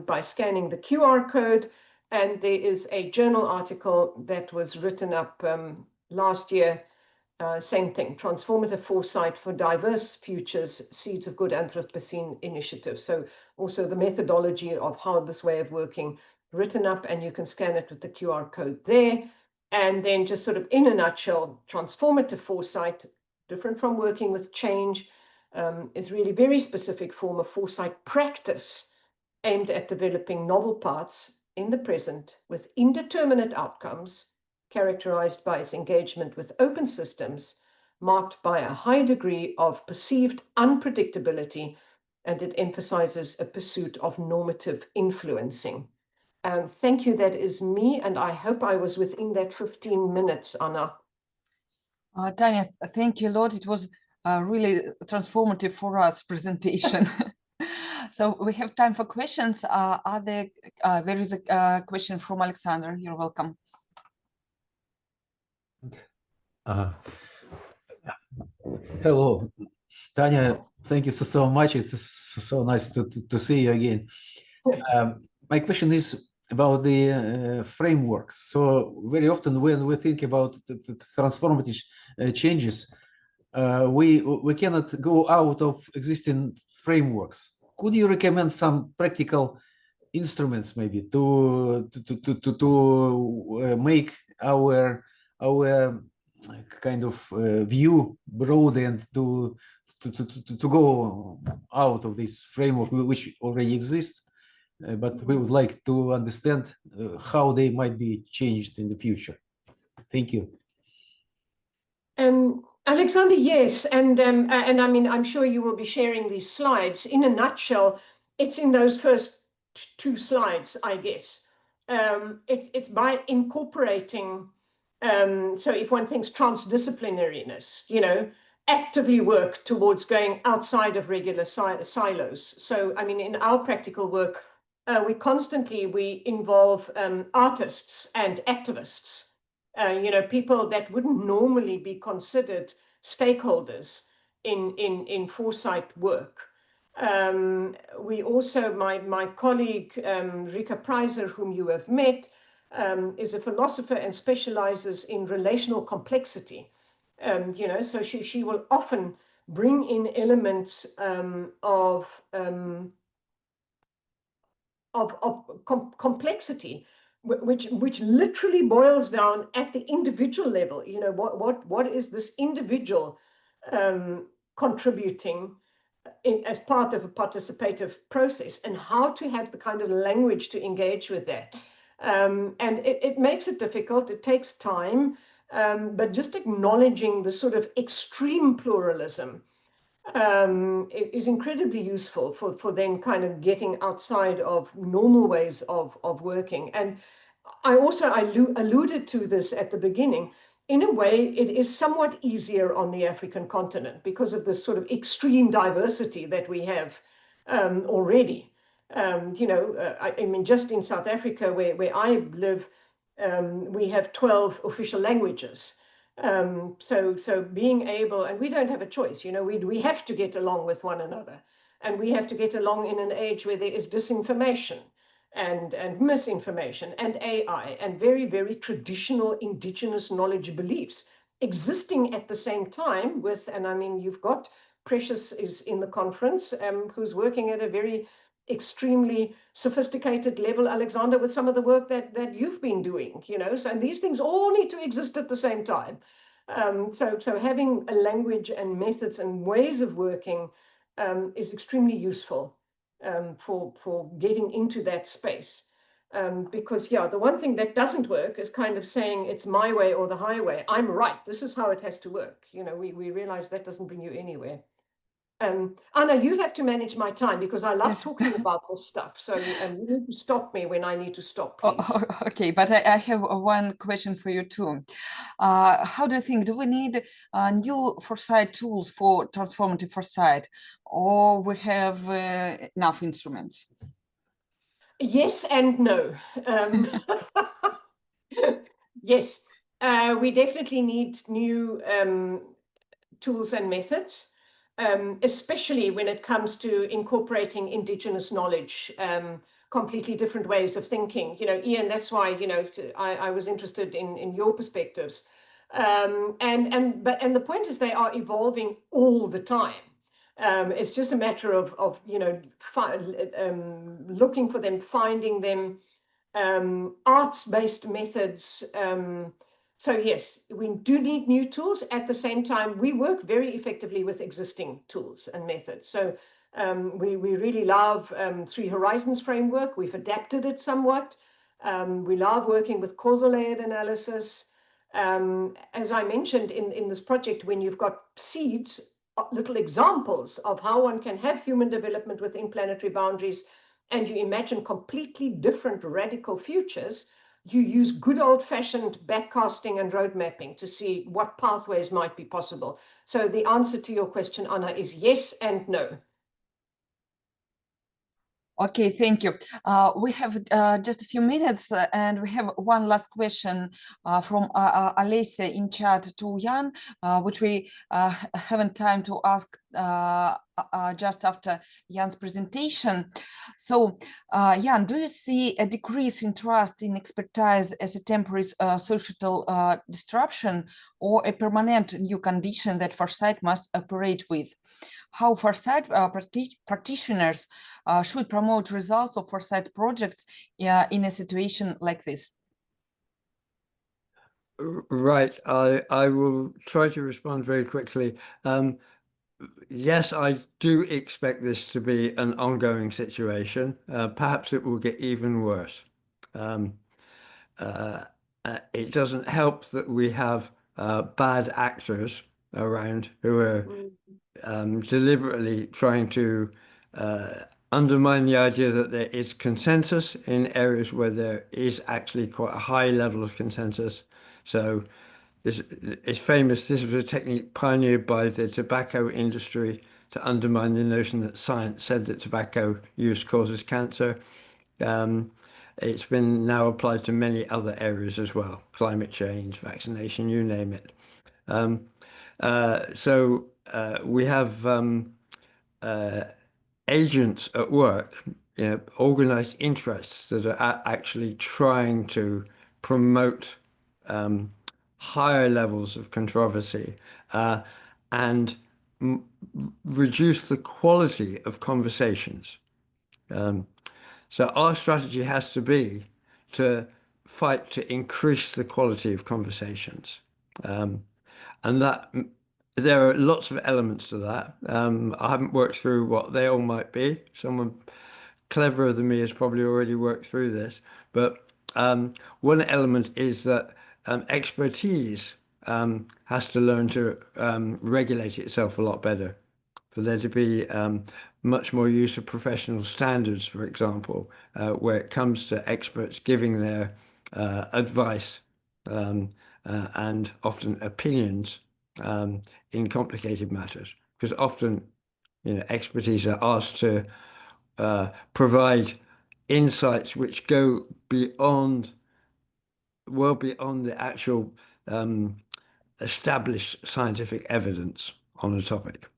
by scanning the QR code. And there is a journal article that was written up last year, same thing, Transformative Foresight for Diverse Futures, Seeds of Good Anthropocene Initiative. So also the methodology of how this way of working written up, and you can scan it with the QR code there. And then just sort of in a nutshell, transformative foresight, different from working with change, is really very specific form of foresight practice aimed at developing novel paths in the present with indeterminate outcomes, characterized by its engagement with open systems, marked by a high degree of perceived unpredictability, and it emphasizes a pursuit of normative influencing. Thank you, that is me, and I hope I was within that 15 minutes, Anna. Tanya, thank you, Lord. It was really transformative for us presentation. So we have time for questions. There is a question from Alexander. You're welcome. Hello, Tanya. Thank you so much. It's so nice to see you again. My question is about the frameworks. So very often when we think about the transformative changes, we cannot go out of existing frameworks. Could you recommend some practical instruments maybe to make our kind of view broad and to go out of this framework which already exists, but we would like to understand how they might be changed in the future. Thank you. Alexander, yes, and I mean, I'm sure you will be sharing these slides. In a nutshell, it's in those first two slides, I guess. it's by incorporating, so if one thinks transdisciplinariness, you know, actively work towards going outside of regular silos. So, I mean, in our practical work, we involve artists and activists, you know, people that wouldn't normally be considered stakeholders in foresight work. We also, my colleague Rika Preiser, whom you have met, is a philosopher and specializes in relational complexity. You know, so she will often bring in elements of complexity, which literally boils down at the individual level. You know, what is this individual contributing as part of a participative process, and how to have the kind of language to engage with that. And it makes it difficult, it takes time, but just acknowledging the sort of extreme pluralism is incredibly useful for then kind of getting outside of normal ways of working. And I also alluded to this at the beginning. In a way, it is somewhat easier on the African continent because of this sort of extreme diversity that we have already. You know, I mean, just in South Africa, where I live, we have 12 official languages. So being able, and we don't have a choice, you know, we have to get along with one another, and we have to get along in an age where there is disinformation and misinformation and AI and very, very traditional indigenous knowledge beliefs existing at the same time with, and I mean, you've got Precious is in the conference, who's working at a very extremely sophisticated level, Alexander, with some of the work that you've been doing, you know, so, and these things all need to exist at the same time. So having a language and methods and ways of working is extremely useful for getting into that space. Because, yeah, the one thing that doesn't work is kind of saying it's my way or the highway. I'm right. This is how it has to work. You know, we realize that doesn't bring you anywhere. Anna, you have to manage my time because I love talking about this stuff. So you need to stop me when I need to stop, please. Okay, but I have one question for you too. How do you think, do we need new foresight tools for transformative foresight, or we have enough instruments? Yes and no. Yes, we definitely need new tools and methods, especially when it comes to incorporating indigenous knowledge, completely different ways of thinking. You know, Ian, that's why, you know, I was interested in your perspectives. And the point is they are evolving all the time. It's just a matter of you know, looking for them, finding them, arts-based methods. So yes, we do need new tools. At the same time, we work very effectively with existing tools and methods. So we really love Three Horizons framework. We've adapted it somewhat. We love working with causal layered analysis. As I mentioned in this project, when you've got seeds, little examples of how one can have human development within planetary boundaries, and you imagine completely different radical futures, you use good old-fashioned backcasting and road mapping to see what pathways might be possible. So the answer to your question, Anna, is yes and no. Okay, thank you. We have just a few minutes and we have one last question from Alessia in chat to Jan, which we haven't time to ask just after Jan's presentation. So Jan, do you see a decrease in trust in expertise as a temporary societal disruption or a permanent new condition that foresight must operate with? How foresight practitioners should promote results of foresight projects in a situation like this? Right, I will try to respond very quickly. Yes, I do expect this to be an ongoing situation. Perhaps it will get even worse. It doesn't help that we have bad actors around who are deliberately trying to undermine the idea that there is consensus in areas where there is actually quite a high level of consensus. So this is famous. This was a technique pioneered by the tobacco industry to undermine the notion that science said that tobacco use causes cancer. It's been now applied to many other areas as well, climate change, vaccination, you name it. So we have agents at work, organized interests that are actually trying to promote higher levels of controversy and reduce the quality of conversations. So our strategy has to be to fight to increase the quality of conversations. And that there are lots of elements to that. I haven't worked through what they all might be. Someone cleverer than me has probably already worked through this. But one element is that expertise has to learn to regulate itself a lot better. For there to be much more use of professional standards, for example, where it comes to experts giving their advice and often opinions in complicated matters. Because often, expertise are asked to provide insights which go well beyond the actual established scientific evidence on a topic.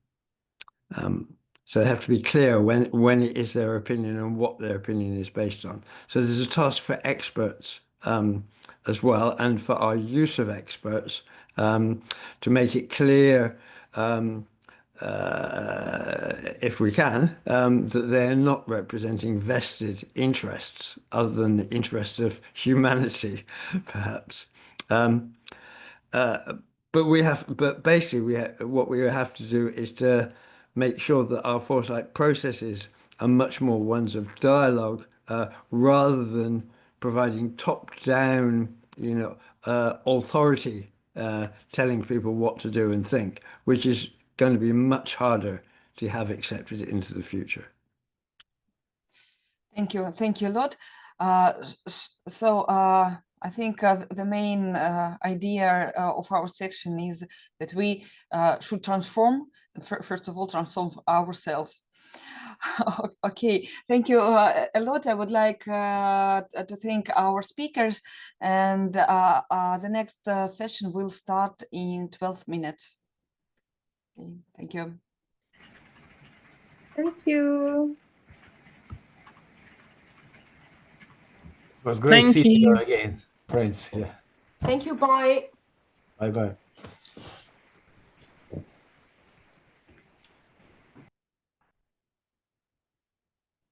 So they have to be clear when it is their opinion and what their opinion is based on. So there's a task for experts as well, and for our use of experts to make it clear, if we can, that they're not representing vested interests other than the interests of humanity, perhaps. But basically, what we have to do is to make sure that our foresight processes are much more ones of dialogue rather than providing top-down, authority telling people what to do and think, which is going to be much harder to have accepted into the future. Thank you a lot. I think the main idea of our section is that we should transform, first of all, transform ourselves. Okay, thank you a lot. I would like to thank our speakers, and the next session will start in 12 minutes. Okay, thank you. Thank you. It was great Thank seeing you you. again, friends. Yeah. Thank you. Bye. Bye-bye.